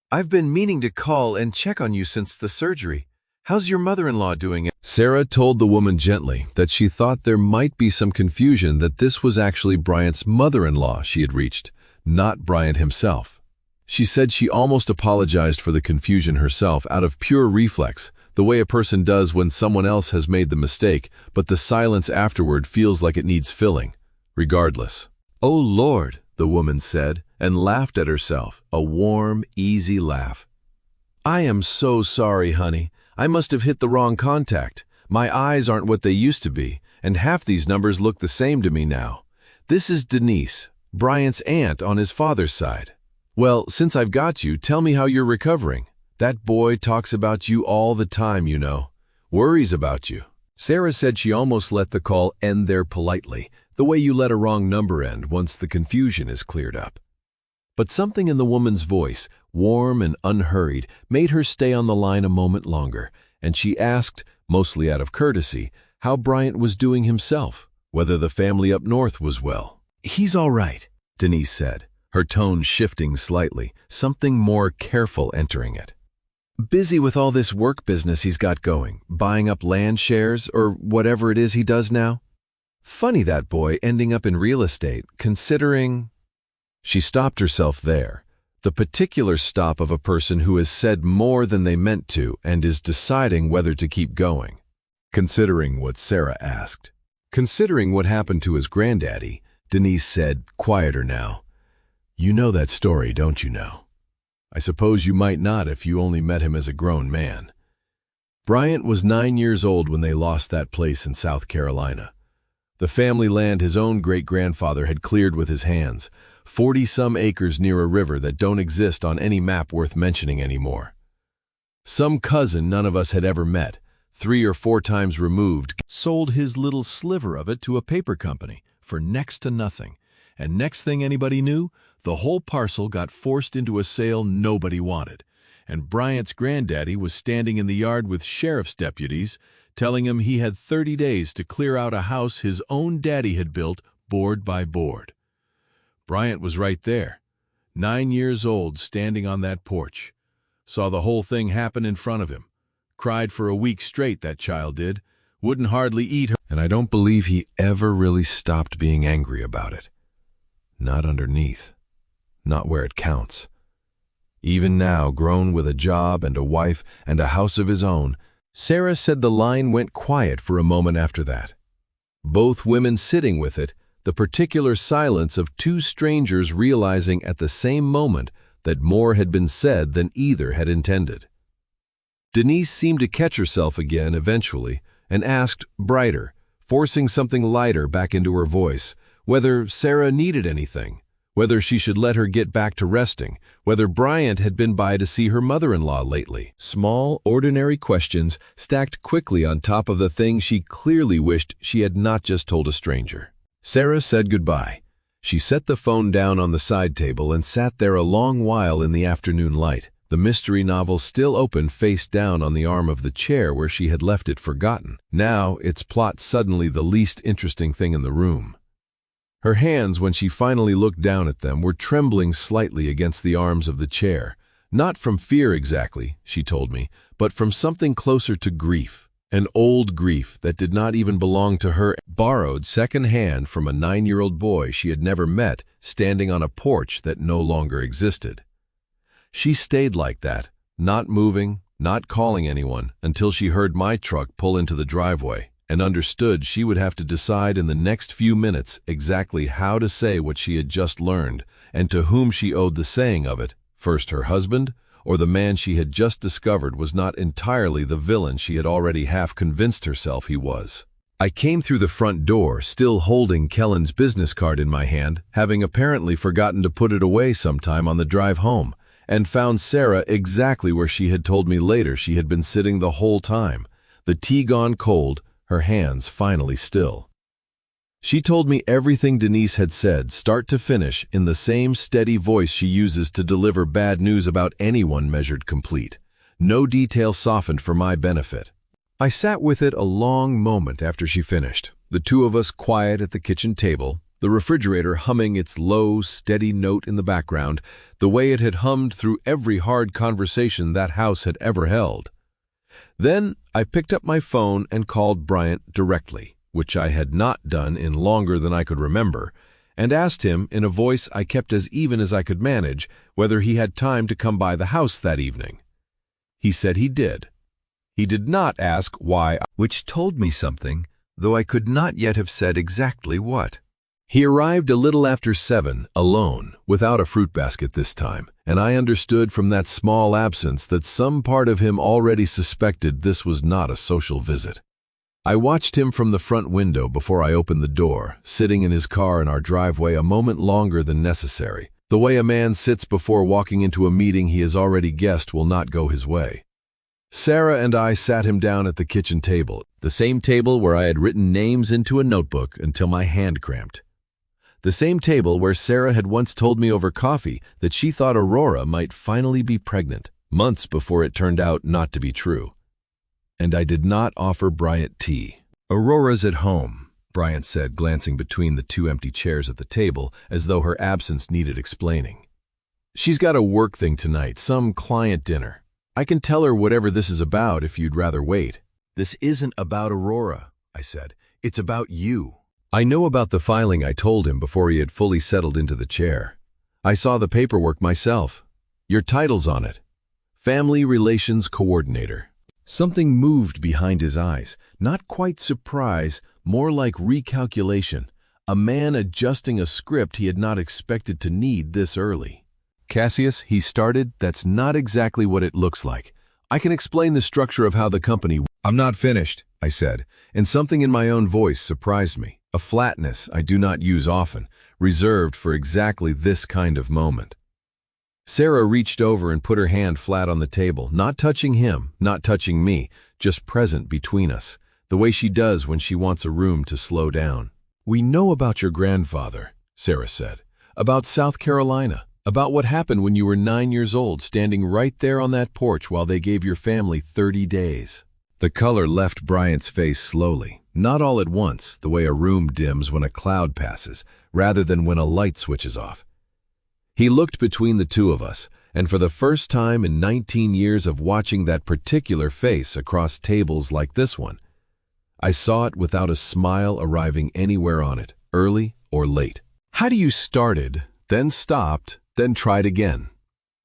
"I've been meaning to call and check on you since the surgery. How's your mother-in-law doing?" Sarah told the woman gently that she thought there might be some confusion, that this was actually Bryant's mother-in-law she had reached, not Bryant himself. She said she almost apologized for the confusion herself out of pure reflex, the way a person does when someone else has made the mistake, but the silence afterward feels like it needs filling, regardless. "Oh Lord," the woman said, and laughed at herself, a warm, easy laugh. "I am so sorry, honey. I must have hit the wrong contact. My eyes aren't what they used to be, and half these numbers look the same to me now. This is Denise, Bryant's aunt on his father's side. Well, since I've got you, tell me how you're recovering. That boy talks about you all the time, you know. Worries about you." Sarah said she almost let the call end there politely, the way you let a wrong number end once the confusion is cleared up. But something in the woman's voice, warm and unhurried, made her stay on the line a moment longer, and she asked, mostly out of courtesy, how Bryant was doing himself, whether the family up north was well. "He's all right," Denise said, her tone shifting slightly, something more careful entering it. "Busy with all this work business he's got going, buying up land shares or whatever it is he does now. Funny that boy ending up in real estate, considering—" She stopped herself there, the particular stop of a person who has said more than they meant to and is deciding whether to keep going. Considering what Sarah asked. Considering what happened to his granddaddy, Denise said, quieter now, "You know that story, don't you know? I suppose you might not if you only met him as a grown man. Bryant was 9 years old when they lost that place in South Carolina. The family land his own great-grandfather had cleared with his hands, 40-some acres near a river that don't exist on any map worth mentioning anymore. Some cousin none of us had ever met, 3 or 4 times removed, sold his little sliver of it to a paper company for next to nothing. And next thing anybody knew, the whole parcel got forced into a sale nobody wanted, and Bryant's granddaddy was standing in the yard with sheriff's deputies, telling him he had 30 days to clear out a house his own daddy had built board by board. Bryant was right there, 9 years old, standing on that porch. Saw the whole thing happen in front of him. Cried for a week straight, that child did. Wouldn't hardly eat her. And I don't believe he ever really stopped being angry about it. Not underneath. Not where it counts. Even now, grown with a job and a wife and a house of his own, Sarah said the line went quiet for a moment after that. Both women sitting with it, the particular silence of 2 strangers realizing at the same moment that more had been said than either had intended. Denise seemed to catch herself again eventually and asked, brighter, forcing something lighter back into her voice, whether Sarah needed anything, whether she should let her get back to resting, whether Bryant had been by to see her mother-in-law lately. Small, ordinary questions stacked quickly on top of the thing she clearly wished she had not just told a stranger. Sarah said goodbye. She set the phone down on the side table and sat there a long while in the afternoon light, the mystery novel still open face down on the arm of the chair where she had left it forgotten. Now, its plot suddenly the least interesting thing in the room. Her hands, when she finally looked down at them, were trembling slightly against the arms of the chair, not from fear exactly, she told me, but from something closer to grief, an old grief that did not even belong to her, borrowed second-hand from a 9-year-old boy she had never met, standing on a porch that no longer existed. She stayed like that, not moving, not calling anyone, until she heard my truck pull into the driveway and understood she would have to decide in the next few minutes exactly how to say what she had just learned and to whom she owed the saying of it, first her husband, or the man she had just discovered was not entirely the villain she had already half convinced herself he was. I came through the front door, still holding Kellen's business card in my hand, having apparently forgotten to put it away sometime on the drive home, and found Sarah exactly where she had told me later she had been sitting the whole time, the tea gone cold, her hands finally still. She told me everything Denise had said, start to finish, in the same steady voice she uses to deliver bad news about anyone measured complete. No detail softened for my benefit. I sat with it a long moment after she finished, the two of us quiet at the kitchen table, the refrigerator humming its low, steady note in the background, the way it had hummed through every hard conversation that house had ever held. Then I picked up my phone and called Bryant directly, which I had not done in longer than I could remember, and asked him, in a voice I kept as even as I could manage, whether he had time to come by the house that evening. He said he did. He did not ask why, which told me something, though I could not yet have said exactly what. He arrived a little after 7, alone, without a fruit basket this time, and I understood from that small absence that some part of him already suspected this was not a social visit. I watched him from the front window before I opened the door, sitting in his car in our driveway a moment longer than necessary, the way a man sits before walking into a meeting he has already guessed will not go his way. Sarah and I sat him down at the kitchen table, the same table where I had written names into a notebook until my hand cramped. The same table where Sarah had once told me over coffee that she thought Aurora might finally be pregnant, months before it turned out not to be true. And I did not offer Bryant tea. "Aurora's at home," Bryant said, glancing between the two empty chairs at the table, as though her absence needed explaining. "She's got a work thing tonight, some client dinner. I can tell her whatever this is about if you'd rather wait." "This isn't about Aurora," I said. "It's about you." I know about the filing, I told him before he had fully settled into the chair. "I saw the paperwork myself. Your title's on it. Family Relations Coordinator." Something moved behind his eyes, not quite surprise, more like recalculation, a man adjusting a script he had not expected to need this early. "Cassius," he started, "that's not exactly what it looks like. I can explain the structure of how the company—" "I'm not finished," I said, and something in my own voice surprised me, a flatness I do not use often, reserved for exactly this kind of moment. Sarah reached over and put her hand flat on the table, not touching him, not touching me, just present between us, the way she does when she wants a room to slow down. "We know about your grandfather," Sarah said, "about South Carolina, about what happened when you were 9 years old, standing right there on that porch while they gave your family 30 days. The color left Bryant's face slowly, not all at once, the way a room dims when a cloud passes, rather than when a light switches off. He looked between the two of us, and for the first time in 19 years of watching that particular face across tables like this one, I saw it without a smile arriving anywhere on it, early or late. "How do you started, then stopped, then tried again?"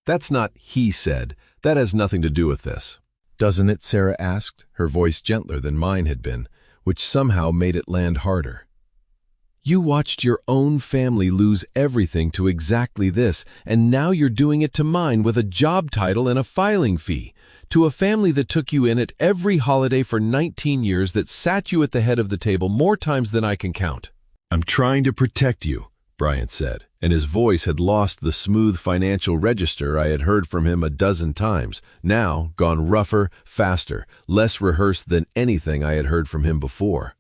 "That's not," he said. "That has nothing to do with this." "Doesn't it?" Sarah asked, her voice gentler than mine had been, which somehow made it land harder. "You watched your own family lose everything to exactly this, and now you're doing it to mine with a job title and a filing fee, to a family that took you in at every holiday for 19 years, that sat you at the head of the table more times than I can count." "I'm trying to protect you," Bryant said, and his voice had lost the smooth financial register I had heard from him a dozen times, now gone rougher, faster, less rehearsed than anything I had heard from him before.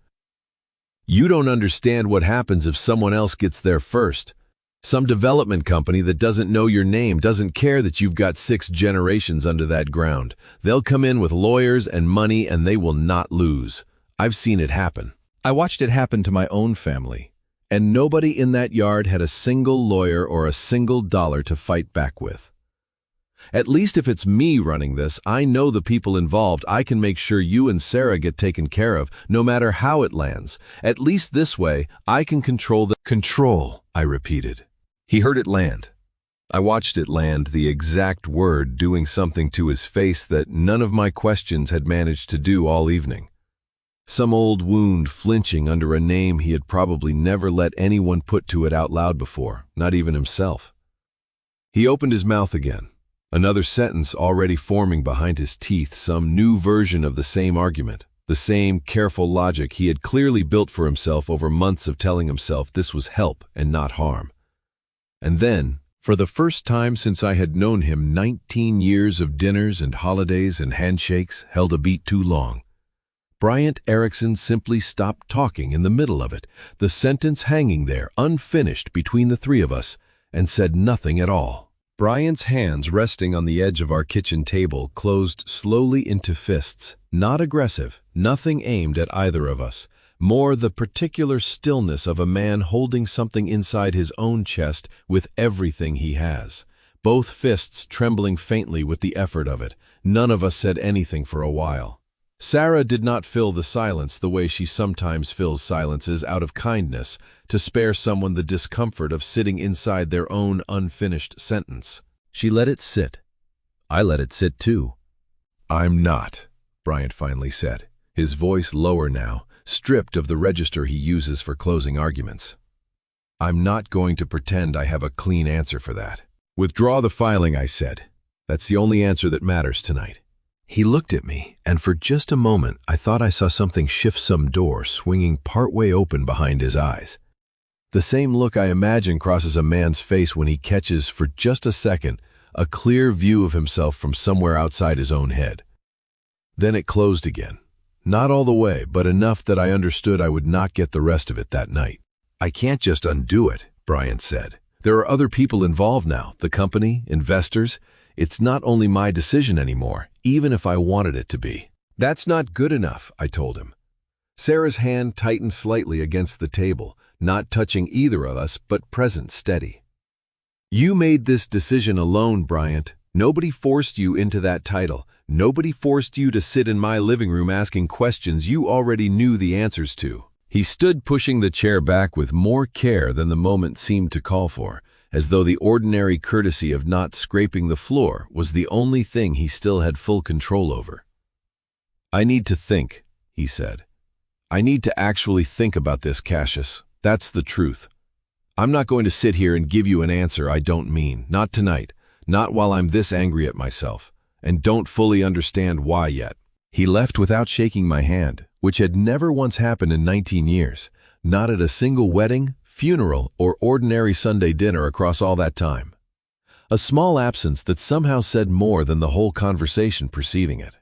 "You don't understand what happens if someone else gets there first. Some development company that doesn't know your name, doesn't care that you've got 6 generations under that ground. They'll come in with lawyers and money and they will not lose. I've seen it happen. I watched it happen to my own family. And nobody in that yard had a single lawyer or a single dollar to fight back with. At least if it's me running this, I know the people involved. I can make sure you and Sarah get taken care of, no matter how it lands. At least this way, I can control the—" "Control," I repeated. He heard it land. I watched it land, the exact word doing something to his face that none of my questions had managed to do all evening. Some old wound flinching under a name he had probably never let anyone put to it out loud before, not even himself. He opened his mouth again, another sentence already forming behind his teeth, some new version of the same argument, the same careful logic he had clearly built for himself over months of telling himself this was help and not harm. And then, for the first time since I had known him, 19 years of dinners and holidays and handshakes held a beat too long. Bryant Erickson simply stopped talking in the middle of it, the sentence hanging there unfinished between the three of us, and said nothing at all. Bryant's hands resting on the edge of our kitchen table closed slowly into fists, not aggressive, nothing aimed at either of us, more the particular stillness of a man holding something inside his own chest with everything he has. Both fists trembling faintly with the effort of it. None of us said anything for a while. Sarah did not fill the silence the way she sometimes fills silences out of kindness, to spare someone the discomfort of sitting inside their own unfinished sentence. She let it sit. I let it sit too. "I'm not," Bryant finally said, his voice lower now, stripped of the register he uses for closing arguments. "I'm not going to pretend I have a clean answer for that." "Withdraw the filing," I said. "That's the only answer that matters tonight." He looked at me, and for just a moment I thought I saw something shift, some door swinging partway open behind his eyes. The same look I imagine crosses a man's face when he catches, for just a second, a clear view of himself from somewhere outside his own head. Then it closed again. Not all the way, but enough that I understood I would not get the rest of it that night. "I can't just undo it," Bryant said. "There are other people involved now, the company, investors. It's not only my decision anymore, even if I wanted it to be." "That's not good enough," I told him. Sarah's hand tightened slightly against the table, not touching either of us, but present steady. "You made this decision alone, Bryant. Nobody forced you into that title. Nobody forced you to sit in my living room asking questions you already knew the answers to." He stood, pushing the chair back with more care than the moment seemed to call for, as though the ordinary courtesy of not scraping the floor was the only thing he still had full control over. "I need to think," he said. "I need to actually think about this, Cassius. That's the truth. I'm not going to sit here and give you an answer I don't mean, not tonight, not while I'm this angry at myself, and don't fully understand why yet." He left without shaking my hand, which had never once happened in 19 years, not at a single wedding, funeral, or ordinary Sunday dinner across all that time. A small absence that somehow said more than the whole conversation preceding it.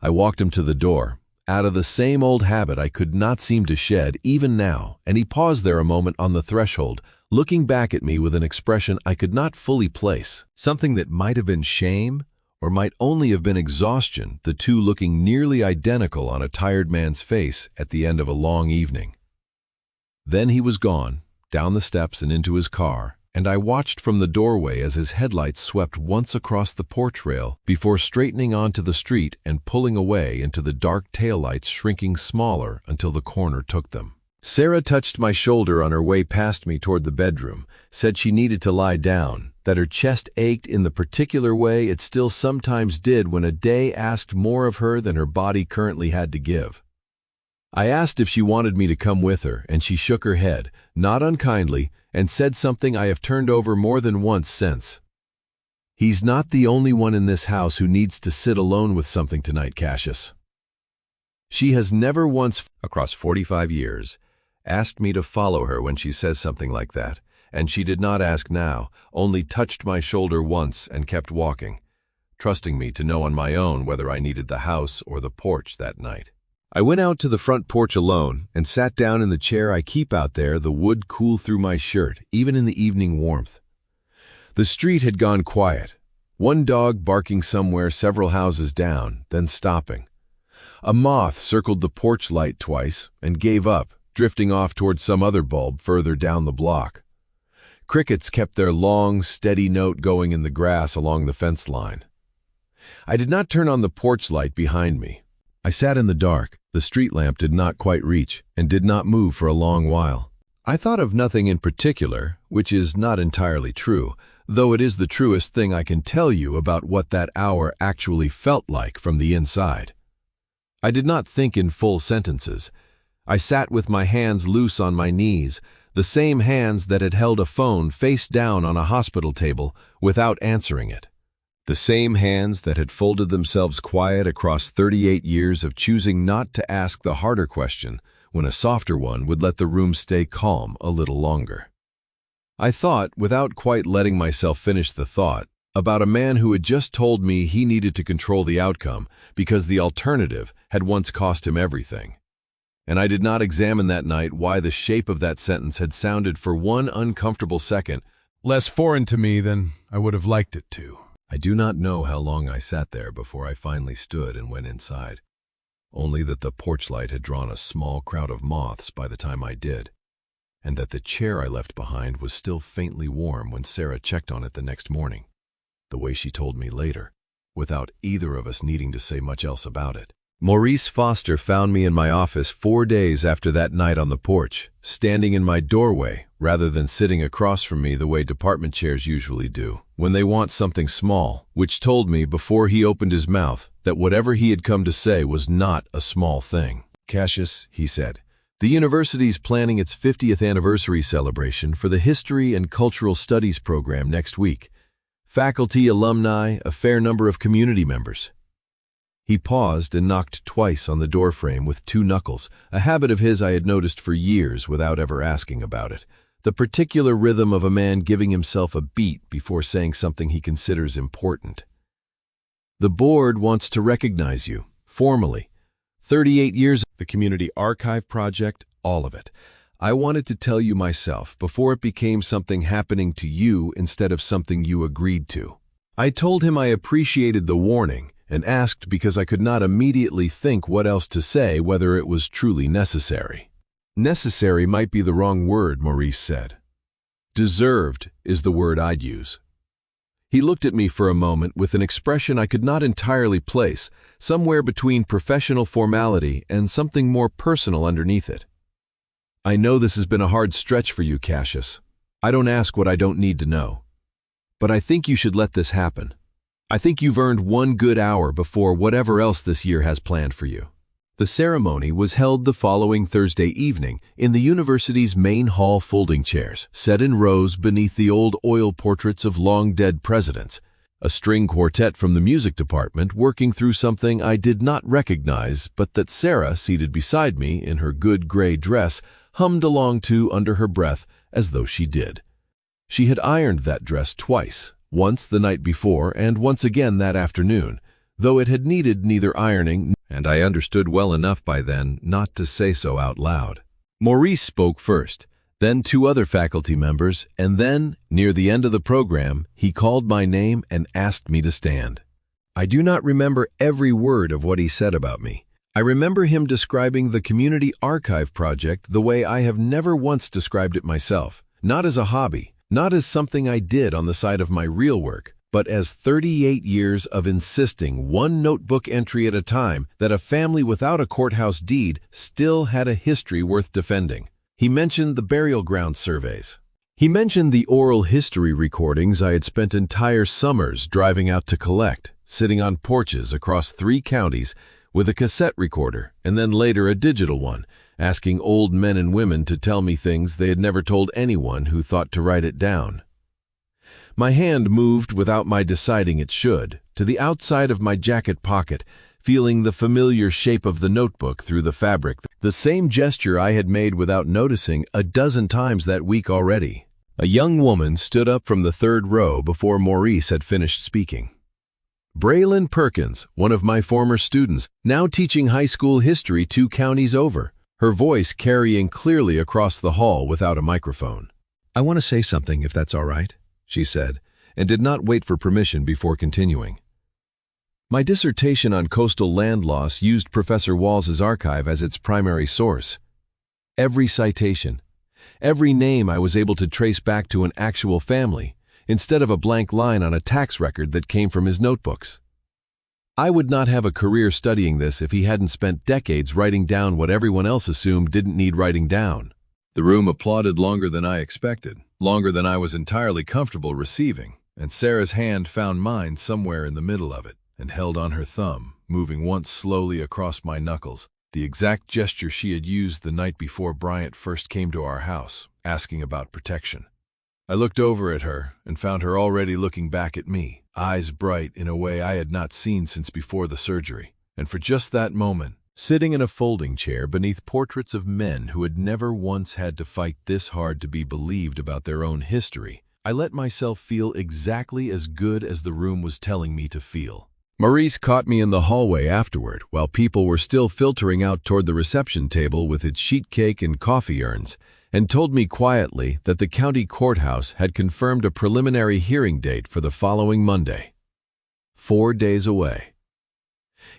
I walked him to the door, out of the same old habit I could not seem to shed even now, and he paused there a moment on the threshold, looking back at me with an expression I could not fully place, something that might have been shame, or might only have been exhaustion, the two looking nearly identical on a tired man's face at the end of a long evening. Then he was gone, down the steps and into his car, and I watched from the doorway as his headlights swept once across the porch rail before straightening onto the street and pulling away into the dark taillights, shrinking smaller until the corner took them. Sarah touched my shoulder on her way past me toward the bedroom, said she needed to lie down, that her chest ached in the particular way it still sometimes did when a day asked more of her than her body currently had to give. I asked if she wanted me to come with her, and she shook her head, not unkindly, and said something I have turned over more than once since. "He's not the only one in this house who needs to sit alone with something tonight, Cassius." She has never once, across 45 years, asked me to follow her when she says something like that, and she did not ask now, only touched my shoulder once and kept walking, trusting me to know on my own whether I needed the house or the porch that night. I went out to the front porch alone and sat down in the chair I keep out there, the wood cool through my shirt, even in the evening warmth. The street had gone quiet, one dog barking somewhere several houses down, then stopping. A moth circled the porch light twice and gave up, drifting off toward some other bulb further down the block. Crickets kept their long, steady note going in the grass along the fence line. I did not turn on the porch light behind me. I sat in the dark. The street lamp did not quite reach and did not move for a long while. I thought of nothing in particular, which is not entirely true, though it is the truest thing I can tell you about what that hour actually felt like from the inside. I did not think in full sentences. I sat with my hands loose on my knees, the same hands that had held a phone face down on a hospital table without answering it. The same hands that had folded themselves quiet across 38 years of choosing not to ask the harder question when a softer one would let the room stay calm a little longer. I thought, without quite letting myself finish the thought, about a man who had just told me he needed to control the outcome because the alternative had once cost him everything. And I did not examine that night why the shape of that sentence had sounded for one uncomfortable second Less foreign to me than I would have liked it to. I do not know how long I sat there before I finally stood and went inside, only that the porch light had drawn a small crowd of moths by the time I did, and that the chair I left behind was still faintly warm when Sarah checked on it the next morning, the way she told me later, without either of us needing to say much else about it. Maurice Foster found me in my office 4 days after that night on the porch, standing in my doorway rather than sitting across from me the way department chairs usually do when they want something small, which told me before he opened his mouth that whatever he had come to say was not a small thing. "Cassius," he said, "the university's planning its 50th anniversary celebration for the History and Cultural Studies program next week. Faculty, alumni, a fair number of community members." He paused and knocked twice on the doorframe with 2 knuckles, a habit of his I had noticed for years without ever asking about it, the particular rhythm of a man giving himself a beat before saying something he considers important. "The board wants to recognize you, formally. 38 years, the Community Archive Project, all of it. I wanted to tell you myself before it became something happening to you instead of something you agreed to." I told him I appreciated the warning, and asked because I could not immediately think what else to say, whether it was truly necessary. "Necessary might be the wrong word," Maurice said. "Deserved is the word I'd use." He looked at me for a moment with an expression I could not entirely place, somewhere between professional formality and something more personal underneath it. "I know this has been a hard stretch for you, Cassius. I don't ask what I don't need to know. But I think you should let this happen. I think you've earned 1 good hour before whatever else this year has planned for you." The ceremony was held the following Thursday evening in the university's main hall folding chairs, set in rows beneath the old oil portraits of long-dead presidents, a string quartet from the music department working through something I did not recognize but that Sarah, seated beside me in her good gray dress, hummed along to under her breath as though she did. She had ironed that dress twice, once the night before and once again that afternoon, though it had needed neither ironing, and I understood well enough by then not to say so out loud. Maurice spoke first, then 2 other faculty members, and then, near the end of the program, he called my name and asked me to stand. I do not remember every word of what he said about me. I remember him describing the Community Archive Project the way I have never once described it myself, not as a hobby, not as something I did on the side of my real work, but as 38 years of insisting 1 notebook entry at a time that a family without a courthouse deed still had a history worth defending. He mentioned the burial ground surveys. He mentioned the oral history recordings I had spent entire summers driving out to collect, sitting on porches across 3 counties with a cassette recorder and then later a digital one, asking old men and women to tell me things they had never told anyone who thought to write it down. My hand moved without my deciding it should, to the outside of my jacket pocket, feeling the familiar shape of the notebook through the fabric, the same gesture I had made without noticing a dozen times that week already. A young woman stood up from the 3rd row before Maurice had finished speaking. Braylon Perkins, one of my former students, now teaching high school history 2 counties over, her voice carrying clearly across the hall without a microphone. "I want to say something, if that's all right," she said, and did not wait for permission before continuing. "My dissertation on coastal land loss used Professor Walls's archive as its primary source. Every citation, every name I was able to trace back to an actual family, instead of a blank line on a tax record that came from his notebooks. I would not have a career studying this if he hadn't spent decades writing down what everyone else assumed didn't need writing down." The room applauded longer than I expected, longer than I was entirely comfortable receiving, and Sarah's hand found mine somewhere in the middle of it and held on her thumb, moving once slowly across my knuckles, the exact gesture she had used the night before Bryant first came to our house, asking about protection. I looked over at her and found her already looking back at me, eyes bright in a way I had not seen since before the surgery. And for just that moment, sitting in a folding chair beneath portraits of men who had never once had to fight this hard to be believed about their own history, I let myself feel exactly as good as the room was telling me to feel. Maurice caught me in the hallway afterward, while people were still filtering out toward the reception table with its sheet cake and coffee urns, and told me quietly that the county courthouse had confirmed a preliminary hearing date for the following Monday. 4 days away.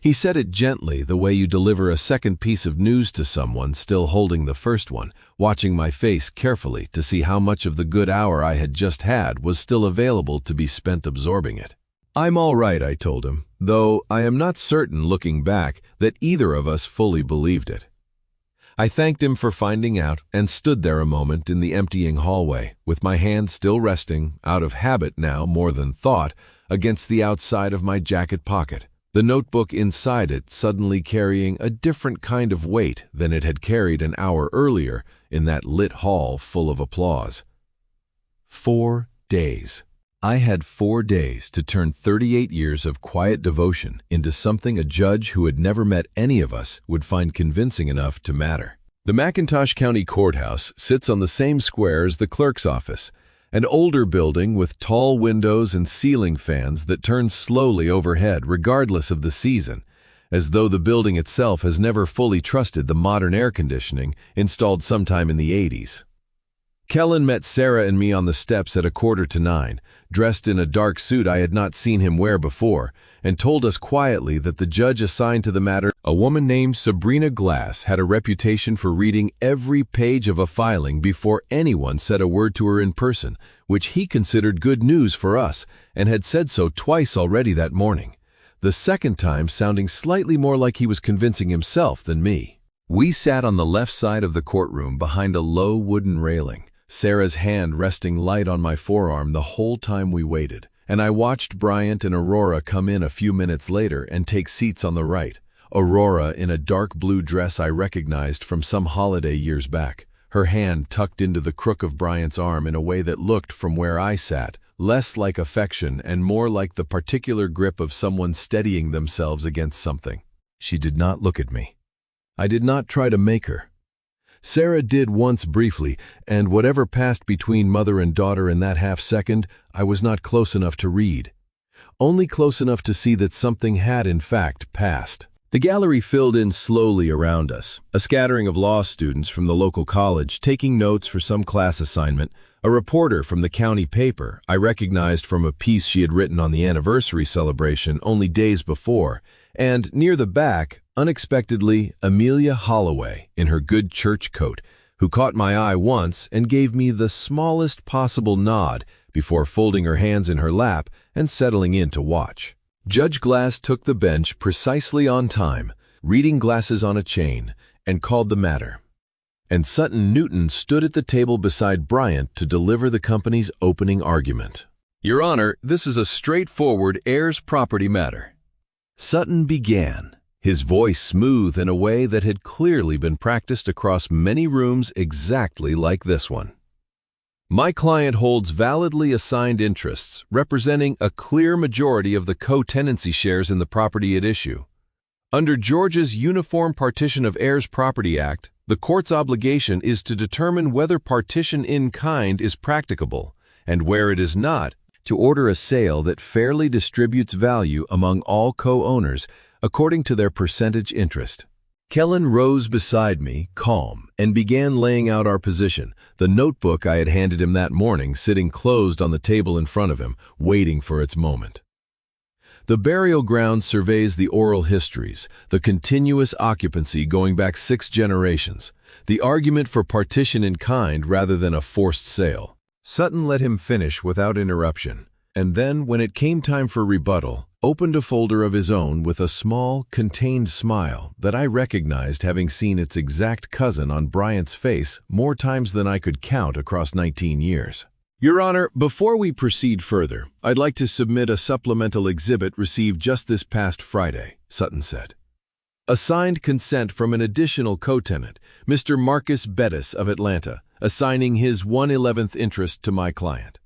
He said it gently, the way you deliver a second piece of news to someone still holding the first one, watching my face carefully to see how much of the good hour I had just had was still available to be spent absorbing it. "I'm all right," I told him, though I am not certain, looking back, that either of us fully believed it. I thanked him for finding out and stood there a moment in the emptying hallway, with my hand still resting, out of habit now more than thought, against the outside of my jacket pocket, the notebook inside it suddenly carrying a different kind of weight than it had carried an hour earlier in that lit hall full of applause. 4 days. I had 4 days to turn 38 years of quiet devotion into something a judge who had never met any of us would find convincing enough to matter. The McIntosh County Courthouse sits on the same square as the clerk's office, an older building with tall windows and ceiling fans that turn slowly overhead regardless of the season, as though the building itself has never fully trusted the modern air conditioning installed sometime in the 80s. Kellen met Sarah and me on the steps at 8:45, dressed in a dark suit I had not seen him wear before, and told us quietly that the judge assigned to the matter, a woman named Sabrina Glass, had a reputation for reading every page of a filing before anyone said a word to her in person, which he considered good news for us, and had said so twice already that morning, the second time sounding slightly more like he was convincing himself than me. We sat on the left side of the courtroom behind a low wooden railing, Sarah's hand resting light on my forearm the whole time we waited, and I watched Bryant and Aurora come in a few minutes later and take seats on the right, Aurora in a dark blue dress I recognized from some holiday years back, her hand tucked into the crook of Bryant's arm in a way that looked, from where I sat, less like affection and more like the particular grip of someone steadying themselves against something. She did not look at me. I did not try to make her. Sarah did once briefly, and whatever passed between mother and daughter in that half-second, I was not close enough to read. Only close enough to see that something had in fact passed. The gallery filled in slowly around us, a scattering of law students from the local college taking notes for some class assignment, a reporter from the county paper I recognized from a piece she had written on the anniversary celebration only days before, and near the back, unexpectedly, Amelia Holloway in her good church coat, who caught my eye once and gave me the smallest possible nod before folding her hands in her lap and settling in to watch. Judge Glass took the bench precisely on time, reading glasses on a chain, and called the matter. And Sutton Newton stood at the table beside Bryant to deliver the company's opening argument. "Your Honor, this is a straightforward heirs property matter." Sutton began, his voice smooth in a way that had clearly been practiced across many rooms exactly like this one. "My client holds validly assigned interests, representing a clear majority of the co-tenancy shares in the property at issue. Under Georgia's Uniform Partition of Heirs Property Act, the court's obligation is to determine whether partition in kind is practicable, and where it is not, to order a sale that fairly distributes value among all co-owners according to their percentage interest." Kellen rose beside me, calm, and began laying out our position, the notebook I had handed him that morning sitting closed on the table in front of him, waiting for its moment. The burial ground surveys the oral histories, the continuous occupancy going back 6 generations, the argument for partition in kind rather than a forced sale. Sutton let him finish without interruption, and then, when it came time for rebuttal, opened a folder of his own with a small, contained smile that I recognized, having seen its exact cousin on Bryant's face more times than I could count across 19 years. Your Honor, before we proceed further, I'd like to submit a supplemental exhibit received just this past Friday, Sutton said. A signed consent from an additional co-tenant, Mr. Marcus Bettis of Atlanta, assigning his 1/11th interest to my client.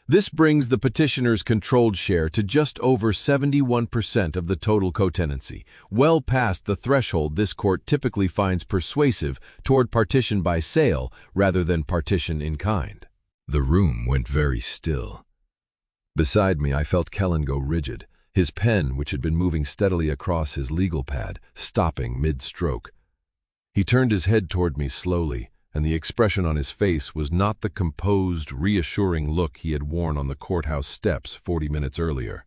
This brings the petitioner's controlled share to just over 71% of the total co-tenancy, well past the threshold this court typically finds persuasive toward partition by sale rather than partition in kind. The room went very still. Beside me, I felt Kellen go rigid, his pen, which had been moving steadily across his legal pad, stopping mid-stroke. He turned his head toward me slowly, and the expression on his face was not the composed, reassuring look he had worn on the courthouse steps 40 minutes earlier.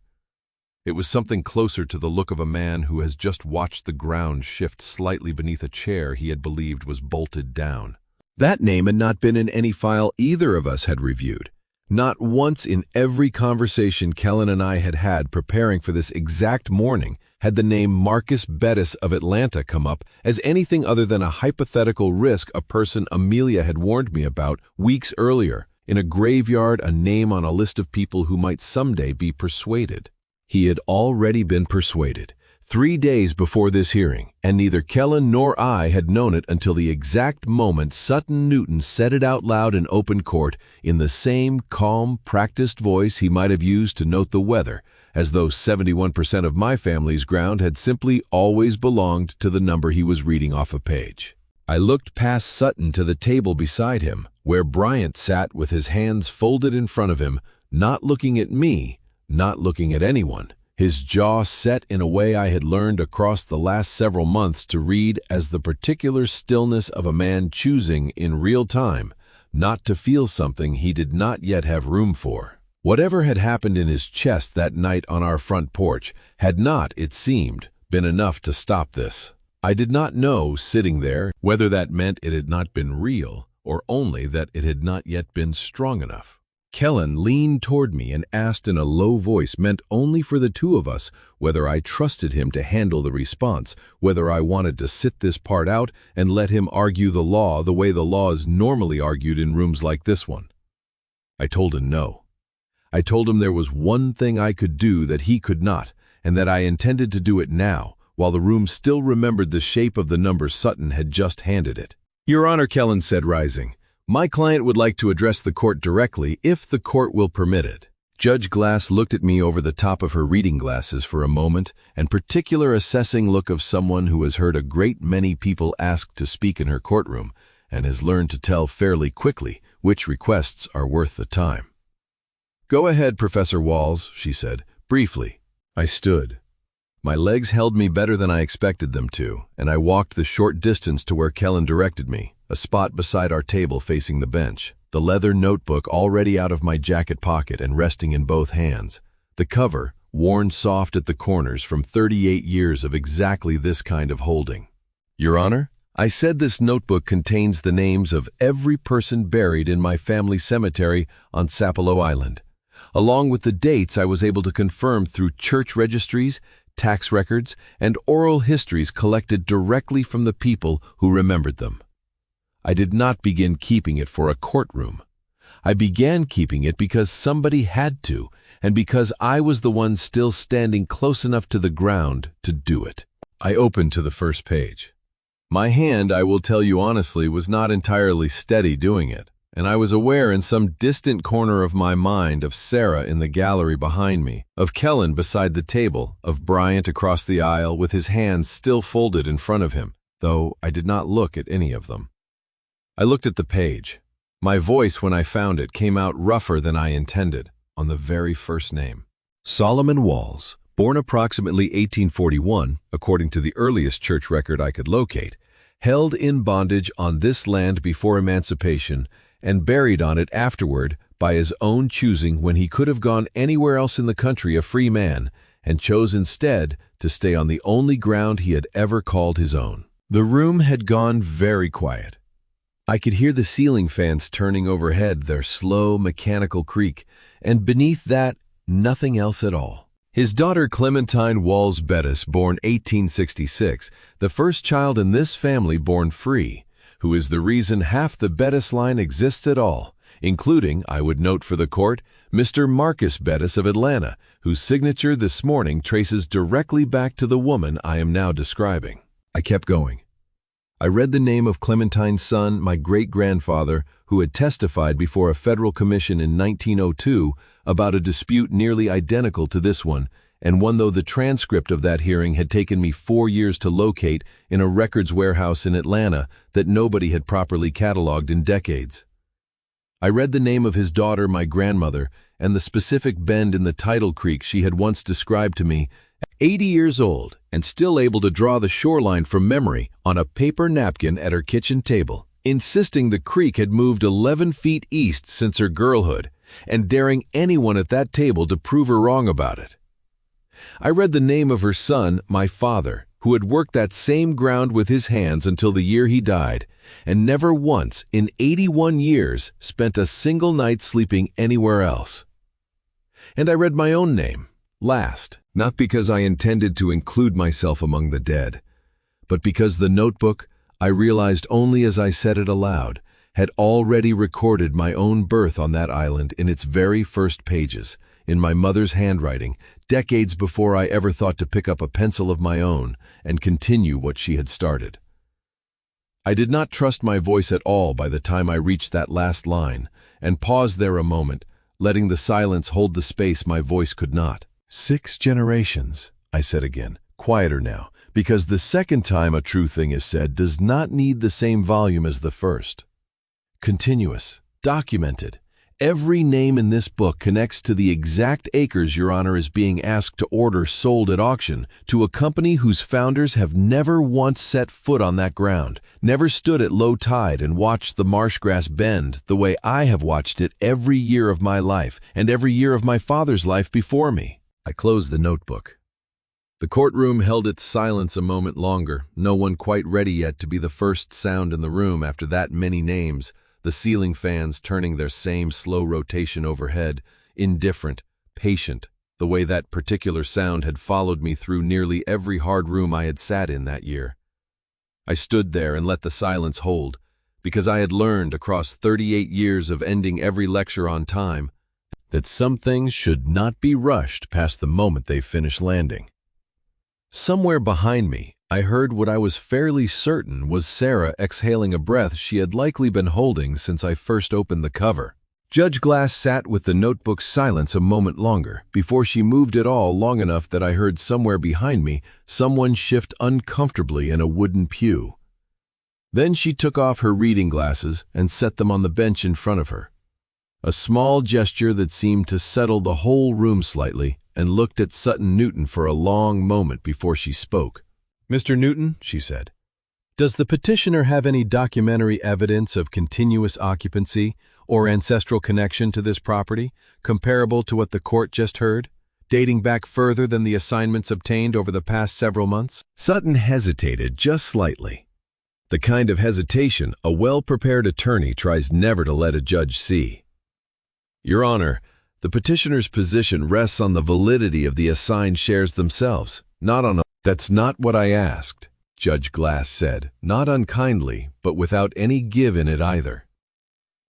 It was something closer to the look of a man who has just watched the ground shift slightly beneath a chair he had believed was bolted down. That name had not been in any file either of us had reviewed. Not once in every conversation Kellen and I had had preparing for this exact morning had the name Marcus Bettis of Atlanta come up as anything other than a hypothetical risk a person Amelia had warned me about weeks earlier, in a graveyard, a name on a list of people who might someday be persuaded. He had already been persuaded 3 days before this hearing, and neither Kellen nor I had known it until the exact moment Sutton Newton said it out loud in open court in the same calm, practiced voice he might have used to note the weather, as though 71% of my family's ground had simply always belonged to the number he was reading off a page. I looked past Sutton to the table beside him, where Bryant sat with his hands folded in front of him, not looking at me, not looking at anyone, his jaw set in a way I had learned across the last several months to read as the particular stillness of a man choosing in real time not to feel something he did not yet have room for. Whatever had happened in his chest that night on our front porch had not, it seemed, been enough to stop this. I did not know, sitting there, whether that meant it had not been real or only that it had not yet been strong enough. Kellen leaned toward me and asked in a low voice meant only for the two of us whether I trusted him to handle the response, whether I wanted to sit this part out and let him argue the law the way the law is normally argued in rooms like this one. I told him no. I told him there was one thing I could do that he could not, and that I intended to do it now, while the room still remembered the shape of the number Sutton had just handed it. Your Honor, Kellen said, rising. My client would like to address the court directly, if the court will permit it. Judge Glass looked at me over the top of her reading glasses for a moment, and particular assessing look of someone who has heard a great many people asked to speak in her courtroom, and has learned to tell fairly quickly which requests are worth the time. Go ahead, Professor Walls, she said, briefly. I stood. My legs held me better than I expected them to, and I walked the short distance to where Kellen directed me, a spot beside our table facing the bench, the leather notebook already out of my jacket pocket and resting in both hands, the cover worn soft at the corners from 38 years of exactly this kind of holding. Your Honor, I said this notebook contains the names of every person buried in my family cemetery on Sapelo Island, along with the dates I was able to confirm through church registries, tax records, and oral histories collected directly from the people who remembered them. I did not begin keeping it for a courtroom. I began keeping it because somebody had to, and because I was the one still standing close enough to the ground to do it. I opened to the first page. My hand, I will tell you honestly, was not entirely steady doing it, and I was aware in some distant corner of my mind of Sarah in the gallery behind me, of Kellen beside the table, of Bryant across the aisle with his hands still folded in front of him, though I did not look at any of them. I looked at the page. My voice, when I found it, came out rougher than I intended, on the very first name. Solomon Walls, born approximately 1841, according to the earliest church record I could locate, held in bondage on this land before emancipation and buried on it afterward by his own choosing when he could have gone anywhere else in the country a free man, and chose instead to stay on the only ground he had ever called his own. The room had gone very quiet. I could hear the ceiling fans turning overhead their slow mechanical creak, and beneath that, nothing else at all. His daughter Clementine Walls Bettis, born 1866, the first child in this family born free, who is the reason half the Bettis line exists at all, including, I would note for the court, Mr. Marcus Bettis of Atlanta, whose signature this morning traces directly back to the woman I am now describing. I kept going. I read the name of Clementine's son, my great-grandfather, who had testified before a federal commission in 1902 about a dispute nearly identical to this one, and one though the transcript of that hearing had taken me 4 years to locate in a records warehouse in Atlanta that nobody had properly cataloged in decades. I read the name of his daughter, my grandmother, and the specific bend in the tidal creek she had once described to me, 80 years old and still able to draw the shoreline from memory on a paper napkin at her kitchen table, insisting the creek had moved 11 feet east since her girlhood, and daring anyone at that table to prove her wrong about it. I read the name of her son, my father, who had worked that same ground with his hands until the year he died, and never once in 81 years spent a single night sleeping anywhere else. And I read my own name, last, not because I intended to include myself among the dead, but because the notebook, I realized only as I said it aloud, had already recorded my own birth on that island in its very first pages, in my mother's handwriting, decades before I ever thought to pick up a pencil of my own and continue what she had started. I did not trust my voice at all by the time I reached that last line, and paused there a moment, letting the silence hold the space my voice could not. 6 generations, I said again, quieter now, because the second time a true thing is said does not need the same volume as the first. Continuous, documented. Every name in this book connects to the exact acres Your Honor is being asked to order sold at auction to a company whose founders have never once set foot on that ground, never stood at low tide and watched the marsh grass bend the way I have watched it every year of my life and every year of my father's life before me. I closed the notebook. The courtroom held its silence a moment longer, no one quite ready yet to be the first sound in the room after that many names, the ceiling fans turning their same slow rotation overhead, indifferent, patient, the way that particular sound had followed me through nearly every hard room I had sat in that year. I stood there and let the silence hold, because I had learned across 38 years of ending every lecture on time that some things should not be rushed past the moment they finish landing. Somewhere behind me, I heard what I was fairly certain was Sarah exhaling a breath she had likely been holding since I first opened the cover. Judge Glass sat with the notebook's silence a moment longer before she moved at all long enough that I heard somewhere behind me someone shift uncomfortably in a wooden pew. Then she took off her reading glasses and set them on the bench in front of her. A small gesture that seemed to settle the whole room slightly, and looked at Sutton Newton for a long moment before she spoke. "Mr. Newton," she said, "does the petitioner have any documentary evidence of continuous occupancy or ancestral connection to this property, comparable to what the court just heard, dating back further than the assignments obtained over the past several months?" Sutton hesitated just slightly. The kind of hesitation a well-prepared attorney tries never to let a judge see. "Your Honor, the petitioner's position rests on the validity of the assigned shares themselves, not on a—" "That's not what I asked," Judge Glass said, not unkindly, but without any give in it either.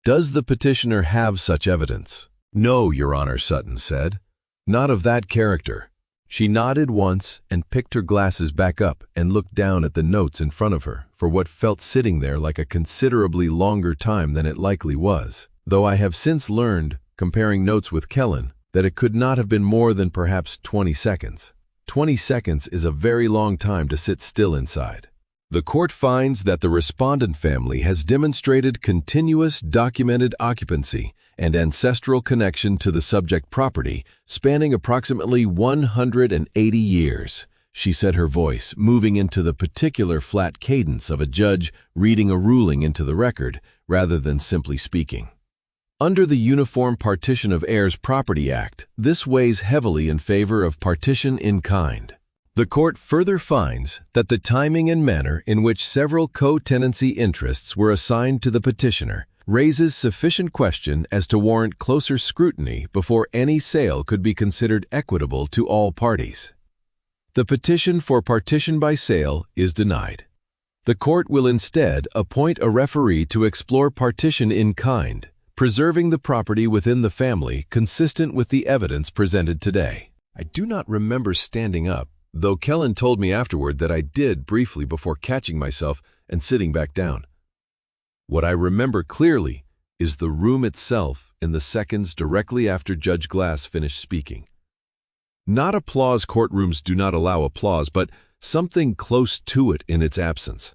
"Does the petitioner have such evidence?" "No, Your Honor," Sutton said. "Not of that character." She nodded once and picked her glasses back up and looked down at the notes in front of her for what felt sitting there like a considerably longer time than it likely was, though I have since learned, comparing notes with Kellen, that it could not have been more than perhaps 20 seconds. 20 seconds is a very long time to sit still inside. The court finds that the respondent family has demonstrated continuous documented occupancy and ancestral connection to the subject property spanning approximately 180 years, she said, her voice moving into the particular flat cadence of a judge reading a ruling into the record rather than simply speaking. Under the Uniform Partition of Heirs Property Act, this weighs heavily in favor of partition in kind. The court further finds that the timing and manner in which several co-tenancy interests were assigned to the petitioner raises sufficient question as to warrant closer scrutiny before any sale could be considered equitable to all parties. The petition for partition by sale is denied. The court will instead appoint a referee to explore partition in kind, preserving the property within the family consistent with the evidence presented today. I do not remember standing up, though Kellen told me afterward that I did briefly before catching myself and sitting back down. What I remember clearly is the room itself in the seconds directly after Judge Glass finished speaking. Not applause. Courtrooms do not allow applause, but something close to it in its absence.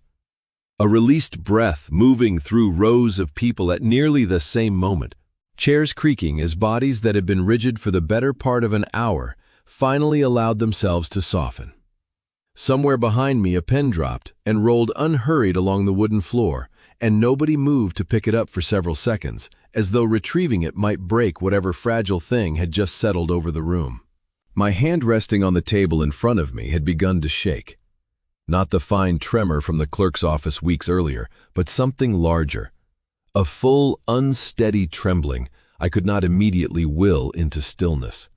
A released breath moving through rows of people at nearly the same moment. Chairs creaking as bodies that had been rigid for the better part of an hour finally allowed themselves to soften. Somewhere behind me a pen dropped and rolled unhurried along the wooden floor, and nobody moved to pick it up for several seconds, as though retrieving it might break whatever fragile thing had just settled over the room. My hand resting on the table in front of me had begun to shake. Not the fine tremor from the clerk's office weeks earlier, but something larger. A full, unsteady trembling I could not immediately will into stillness.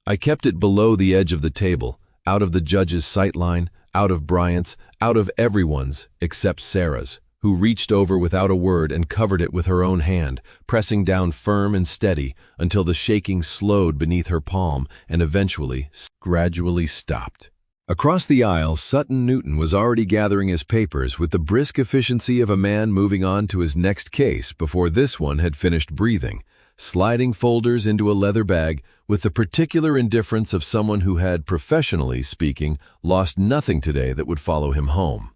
I kept it below the edge of the table, out of the judge's sight line, out of Bryant's, out of everyone's except Sarah's, who reached over without a word and covered it with her own hand, pressing down firm and steady until the shaking slowed beneath her palm and eventually, gradually stopped. Across the aisle, Sutton Newton was already gathering his papers with the brisk efficiency of a man moving on to his next case before this one had finished breathing, sliding folders into a leather bag with the particular indifference of someone who had, professionally speaking, lost nothing today that would follow him home.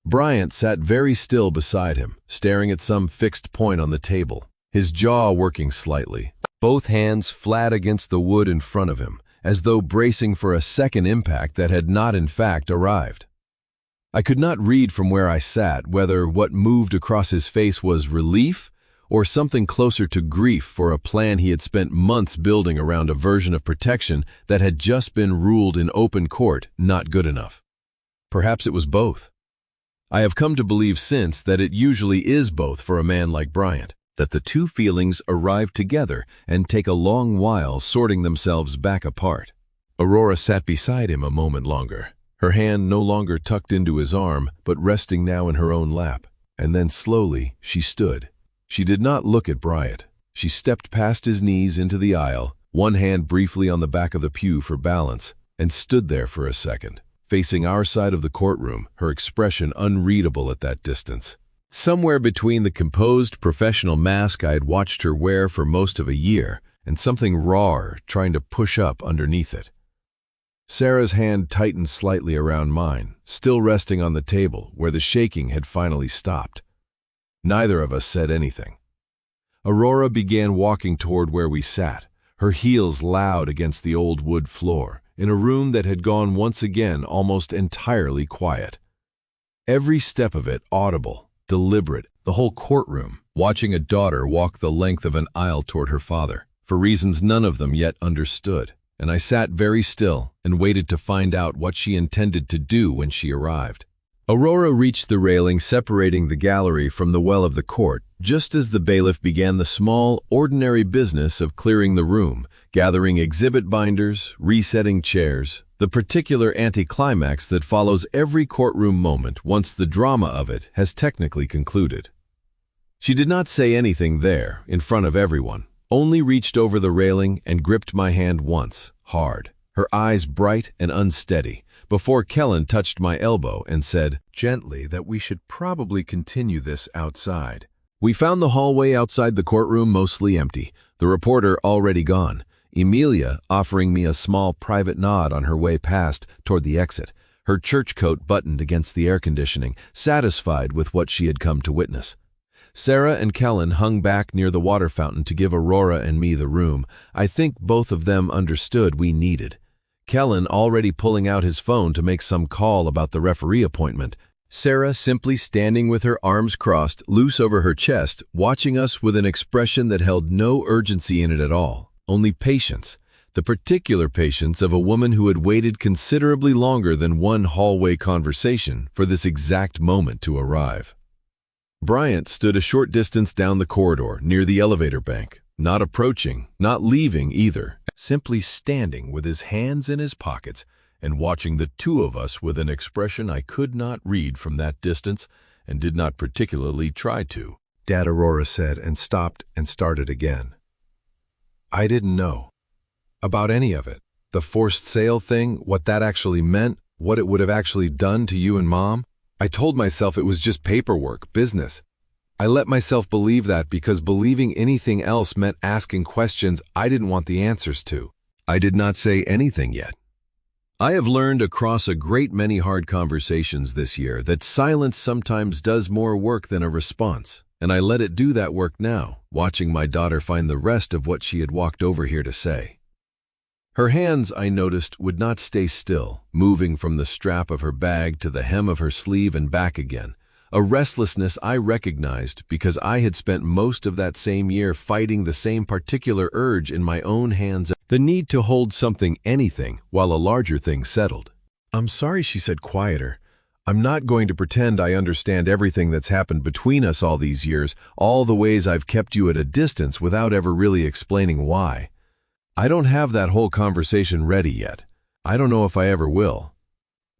Bryant sat very still beside him, staring at some fixed point on the table, his jaw working slightly, both hands flat against the wood in front of him, as though bracing for a second impact that had not in fact arrived. I could not read from where I sat whether what moved across his face was relief or something closer to grief for a plan he had spent months building around a version of protection that had just been ruled in open court not good enough. Perhaps it was both. I have come to believe since that it usually is both for a man like Bryant, that the two feelings arrive together and take a long while sorting themselves back apart. Aurora sat beside him a moment longer, her hand no longer tucked into his arm, but resting now in her own lap. And then slowly she stood. She did not look at Bryant. She stepped past his knees into the aisle, one hand briefly on the back of the pew for balance, and stood there for a second, facing our side of the courtroom, her expression unreadable at that distance. Somewhere between the composed professional mask I had watched her wear for most of a year and something rawer trying to push up underneath it. Sarah's hand tightened slightly around mine, still resting on the table where the shaking had finally stopped. Neither of us said anything. Aurora began walking toward where we sat, her heels loud against the old wood floor, in a room that had gone once again almost entirely quiet. Every step of it audible, deliberate, the whole courtroom, watching a daughter walk the length of an aisle toward her father, for reasons none of them yet understood, and I sat very still and waited to find out what she intended to do when she arrived. Aurora reached the railing separating the gallery from the well of the court, just as the bailiff began the small, ordinary business of clearing the room, gathering exhibit binders, resetting chairs, the particular anticlimax that follows every courtroom moment once the drama of it has technically concluded. She did not say anything there, in front of everyone, only reached over the railing and gripped my hand once, hard, her eyes bright and unsteady, before Kellen touched my elbow and said, gently, that we should probably continue this outside. We found the hallway outside the courtroom mostly empty, the reporter already gone, Emilia offering me a small private nod on her way past toward the exit, her church coat buttoned against the air conditioning, satisfied with what she had come to witness. Sarah and Kellen hung back near the water fountain to give Aurora and me the room I think both of them understood we needed. Kellen already pulling out his phone to make some call about the referee appointment. Sarah simply standing with her arms crossed, loose over her chest, watching us with an expression that held no urgency in it at all, only patience, the particular patience of a woman who had waited considerably longer than one hallway conversation for this exact moment to arrive. Bryant stood a short distance down the corridor near the elevator bank, not approaching, not leaving either, simply standing with his hands in his pockets and watching the two of us with an expression I could not read from that distance and did not particularly try to. Dad, Aurora said, and stopped and started again. I didn't know about any of it. The forced sale thing, what that actually meant, what it would have actually done to you and Mom. I told myself it was just paperwork, business. I let myself believe that because believing anything else meant asking questions I didn't want the answers to. I did not say anything yet. I have learned across a great many hard conversations this year that silence sometimes does more work than a response, and I let it do that work now, watching my daughter find the rest of what she had walked over here to say. Her hands, I noticed, would not stay still, moving from the strap of her bag to the hem of her sleeve and back again, a restlessness I recognized because I had spent most of that same year fighting the same particular urge in my own hands, the need to hold something, anything, while a larger thing settled. I'm sorry, she said quieter. I'm not going to pretend I understand everything that's happened between us all these years, all the ways I've kept you at a distance without ever really explaining why. I don't have that whole conversation ready yet. I don't know if I ever will.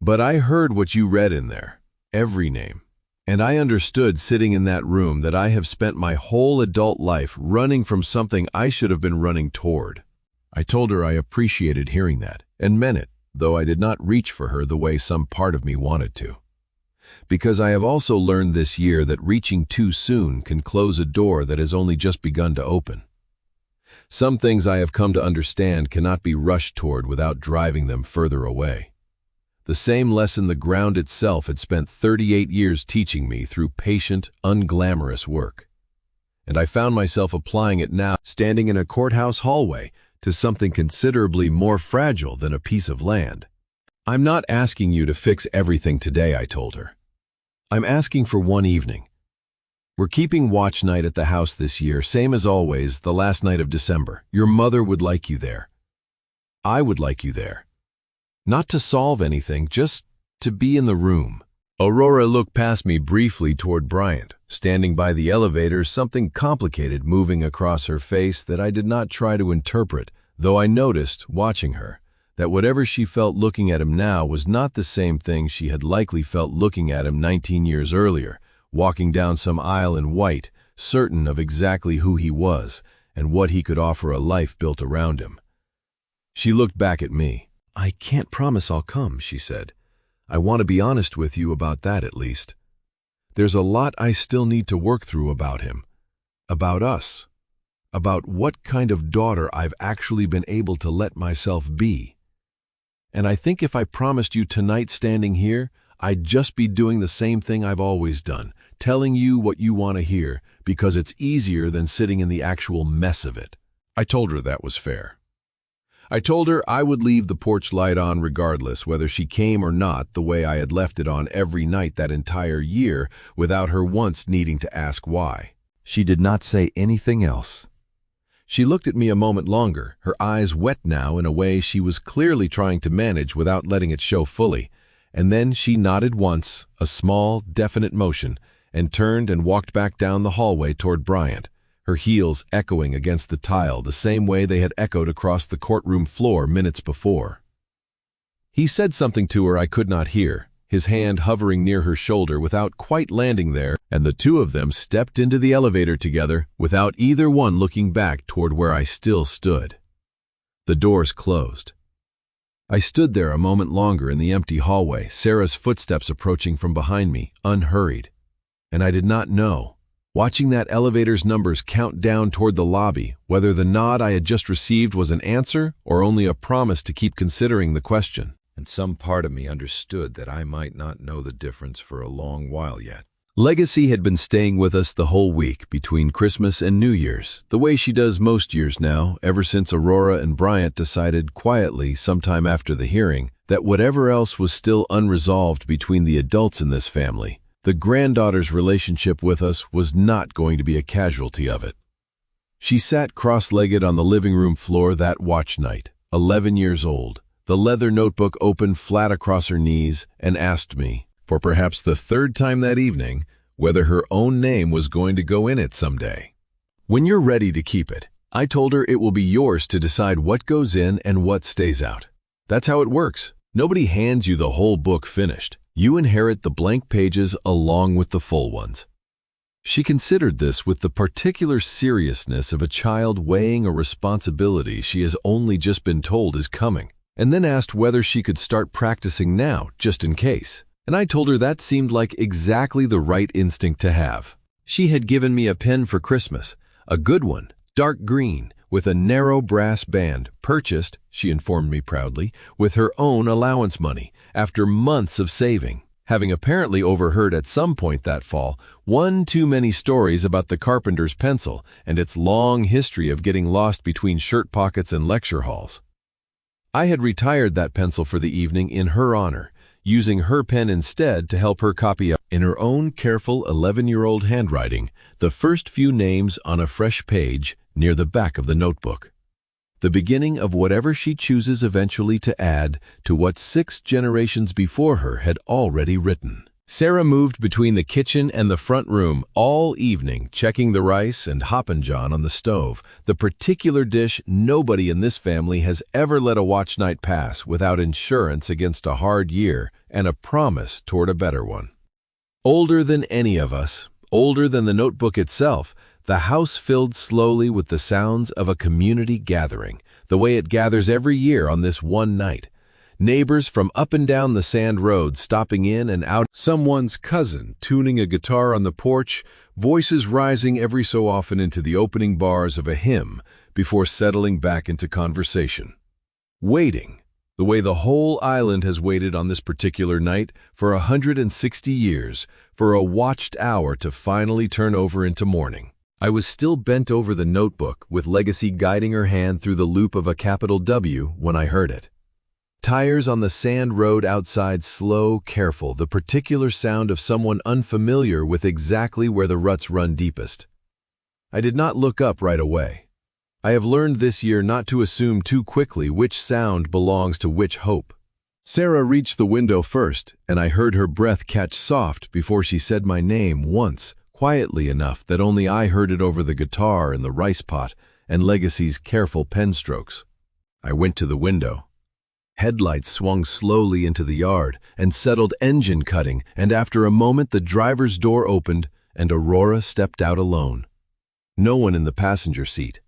But I heard what you read in there, every name. And I understood sitting in that room that I have spent my whole adult life running from something I should have been running toward. I told her I appreciated hearing that, and meant it, though I did not reach for her the way some part of me wanted to. Because I have also learned this year that reaching too soon can close a door that has only just begun to open. Some things I have come to understand cannot be rushed toward without driving them further away. The same lesson the ground itself had spent 38 years teaching me through patient, unglamorous work. And I found myself applying it now, standing in a courthouse hallway, to something considerably more fragile than a piece of land. I'm not asking you to fix everything today, I told her. I'm asking for one evening. We're keeping watch night at the house this year, same as always, the last night of December. Your mother would like you there. I would like you there. Not to solve anything, just to be in the room. Aurora looked past me briefly toward Bryant, standing by the elevator, something complicated moving across her face that I did not try to interpret, though I noticed, watching her, that whatever she felt looking at him now was not the same thing she had likely felt looking at him 19 years earlier, walking down some aisle in white, certain of exactly who he was and what he could offer a life built around him. She looked back at me. I can't promise I'll come, she said. I want to be honest with you about that at least. There's a lot I still need to work through about him, about us, about what kind of daughter I've actually been able to let myself be. And I think if I promised you tonight standing here, I'd just be doing the same thing I've always done, telling you what you want to hear, because it's easier than sitting in the actual mess of it. I told her that was fair. I told her I would leave the porch light on regardless whether she came or not, the way I had left it on every night that entire year without her once needing to ask why. She did not say anything else. She looked at me a moment longer, her eyes wet now in a way she was clearly trying to manage without letting it show fully, and then she nodded once, a small, definite motion, and turned and walked back down the hallway toward Bryant, her heels echoing against the tile the same way they had echoed across the courtroom floor minutes before. He said something to her I could not hear, his hand hovering near her shoulder without quite landing there, and the two of them stepped into the elevator together without either one looking back toward where I still stood. The doors closed. I stood there a moment longer in the empty hallway, Sarah's footsteps approaching from behind me, unhurried. And I did not know, watching that elevator's numbers count down toward the lobby, whether the nod I had just received was an answer or only a promise to keep considering the question. And some part of me understood that I might not know the difference for a long while yet. Legacy had been staying with us the whole week between Christmas and New Year's, the way she does most years now, ever since Aurora and Bryant decided quietly sometime after the hearing that whatever else was still unresolved between the adults in this family, the granddaughter's relationship with us was not going to be a casualty of it. She sat cross-legged on the living room floor that watch night, 11 years old, the leather notebook open flat across her knees, and asked me, for perhaps the third time that evening, whether her own name was going to go in it someday. When you're ready to keep it, I told her it will be yours to decide what goes in and what stays out. That's how it works. Nobody hands you the whole book finished. You inherit the blank pages along with the full ones. She considered this with the particular seriousness of a child weighing a responsibility she has only just been told is coming, and then asked whether she could start practicing now, just in case. And I told her that seemed like exactly the right instinct to have. She had given me a pen for Christmas, a good one, dark green, with a narrow brass band, purchased, she informed me proudly, with her own allowance money, after months of saving, having apparently overheard at some point that fall one too many stories about the carpenter's pencil and its long history of getting lost between shirt pockets and lecture halls. I had retired that pencil for the evening in her honor, using her pen instead to help her copy up in her own careful 11-year-old handwriting the first few names on a fresh page near the back of the notebook. The beginning of whatever she chooses eventually to add to what 6 generations before her had already written. Sarah moved between the kitchen and the front room all evening, checking the rice and hoppin' john on the stove, the particular dish nobody in this family has ever let a watch night pass without insurance against a hard year and a promise toward a better one. Older than any of us, older than the notebook itself, the house filled slowly with the sounds of a community gathering, the way it gathers every year on this one night. Neighbors from up and down the sand road stopping in and out, someone's cousin tuning a guitar on the porch, voices rising every so often into the opening bars of a hymn before settling back into conversation. Waiting, the way the whole island has waited on this particular night for 160 years, for a watched hour to finally turn over into morning. I was still bent over the notebook, with Legacy guiding her hand through the loop of a capital W when I heard it. Tires on the sand road outside, slow, careful, the particular sound of someone unfamiliar with exactly where the ruts run deepest. I did not look up right away. I have learned this year not to assume too quickly which sound belongs to which hope. Sarah reached the window first, and I heard her breath catch soft before she said my name once, quietly enough that only I heard it over the guitar and the rice pot and Legacy's careful pen strokes. I went to the window. Headlights swung slowly into the yard and settled engine cutting, and after a moment the driver's door opened and Aurora stepped out alone. No one in the passenger seat.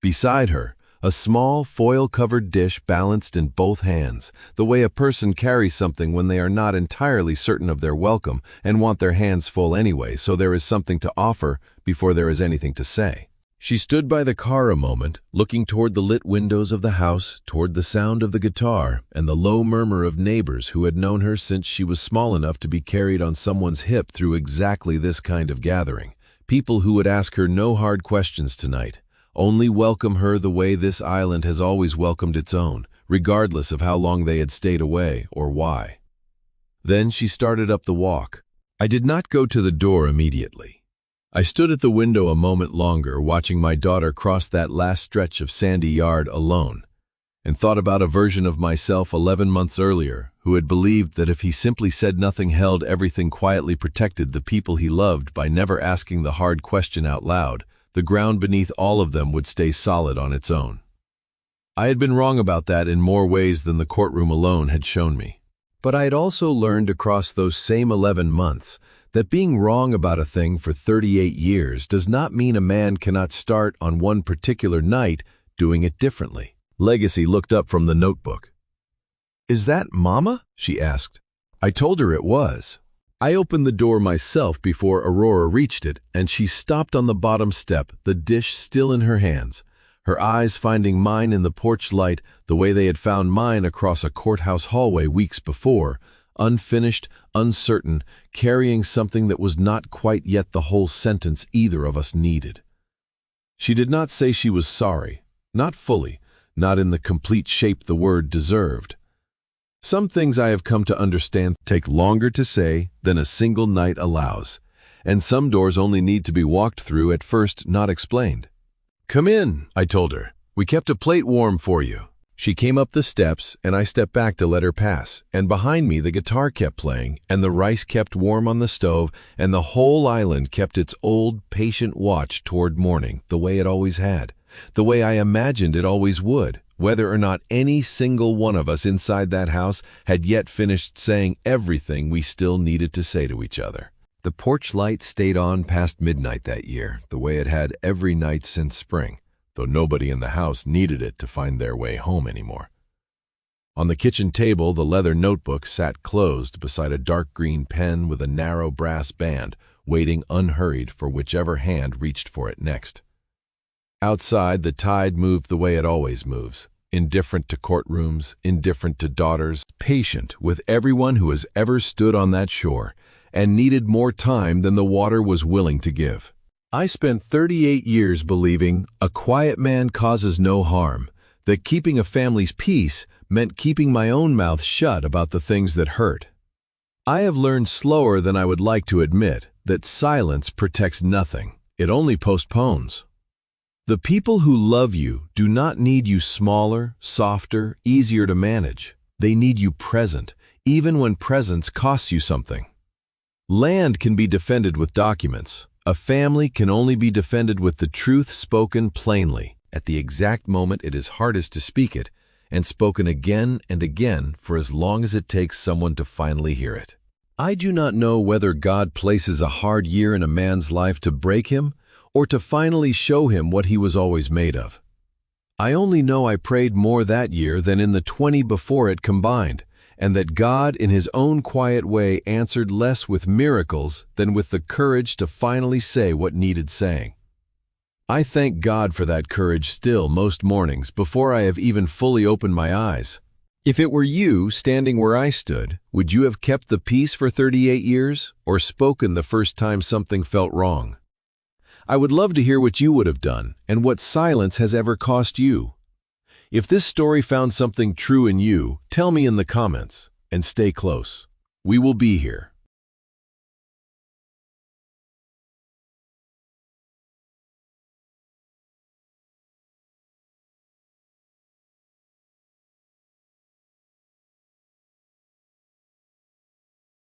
Beside her, a small foil-covered dish balanced in both hands, the way a person carries something when they are not entirely certain of their welcome and want their hands full anyway, so there is something to offer before there is anything to say. She stood by the car a moment, looking toward the lit windows of the house, toward the sound of the guitar and the low murmur of neighbors who had known her since she was small enough to be carried on someone's hip through exactly this kind of gathering. People who would ask her no hard questions tonight, only welcome her the way this island has always welcomed its own, regardless of how long they had stayed away or why. Then she started up the walk. I did not go to the door immediately. I stood at the window a moment longer, watching my daughter cross that last stretch of sandy yard alone, and thought about a version of myself 11 months earlier who had believed that if he simply said nothing, held everything, quietly protected the people he loved by never asking the hard question out loud, the ground beneath all of them would stay solid on its own. I had been wrong about that in more ways than the courtroom alone had shown me. But I had also learned across those same 11 months that being wrong about a thing for 38 years does not mean a man cannot start on one particular night doing it differently. Legacy looked up from the notebook. "Is that Mama?" she asked. I told her it was. I opened the door myself before Aurora reached it, and she stopped on the bottom step, the dish still in her hands, her eyes finding mine in the porch light the way they had found mine across a courthouse hallway weeks before, unfinished, uncertain, carrying something that was not quite yet the whole sentence either of us needed. She did not say she was sorry, not fully, not in the complete shape the word deserved. Some things I have come to understand take longer to say than a single night allows, and some doors only need to be walked through at first, not explained. "Come in," I told her. "We kept a plate warm for you." She came up the steps, and I stepped back to let her pass, and behind me the guitar kept playing, and the rice kept warm on the stove, and the whole island kept its old, patient watch toward morning, the way it always had, the way I imagined it always would, whether or not any single one of us inside that house had yet finished saying everything we still needed to say to each other. The porch light stayed on past midnight that year, the way it had every night since spring, though nobody in the house needed it to find their way home anymore. On the kitchen table, the leather notebook sat closed beside a dark green pen with a narrow brass band, waiting unhurried for whichever hand reached for it next. Outside, the tide moved the way it always moves, indifferent to courtrooms, indifferent to daughters, patient with everyone who has ever stood on that shore, and needed more time than the water was willing to give. I spent 38 years believing a quiet man causes no harm, that keeping a family's peace meant keeping my own mouth shut about the things that hurt. I have learned slower than I would like to admit that silence protects nothing. It only postpones. The people who love you do not need you smaller, softer, easier to manage. They need you present, even when presence costs you something. Land can be defended with documents. A family can only be defended with the truth spoken plainly, at the exact moment it is hardest to speak it, and spoken again and again for as long as it takes someone to finally hear it. I do not know whether God places a hard year in a man's life to break him, or to finally show him what he was always made of. I only know I prayed more that year than in the 20 before it combined, and that God in his own quiet way answered less with miracles than with the courage to finally say what needed saying. I thank God for that courage still most mornings before I have even fully opened my eyes. If it were you standing where I stood, would you have kept the peace for 38 years, or spoken the first time something felt wrong? I would love to hear what you would have done, and what silence has ever cost you. If this story found something true in you, tell me in the comments, and stay close. We will be here.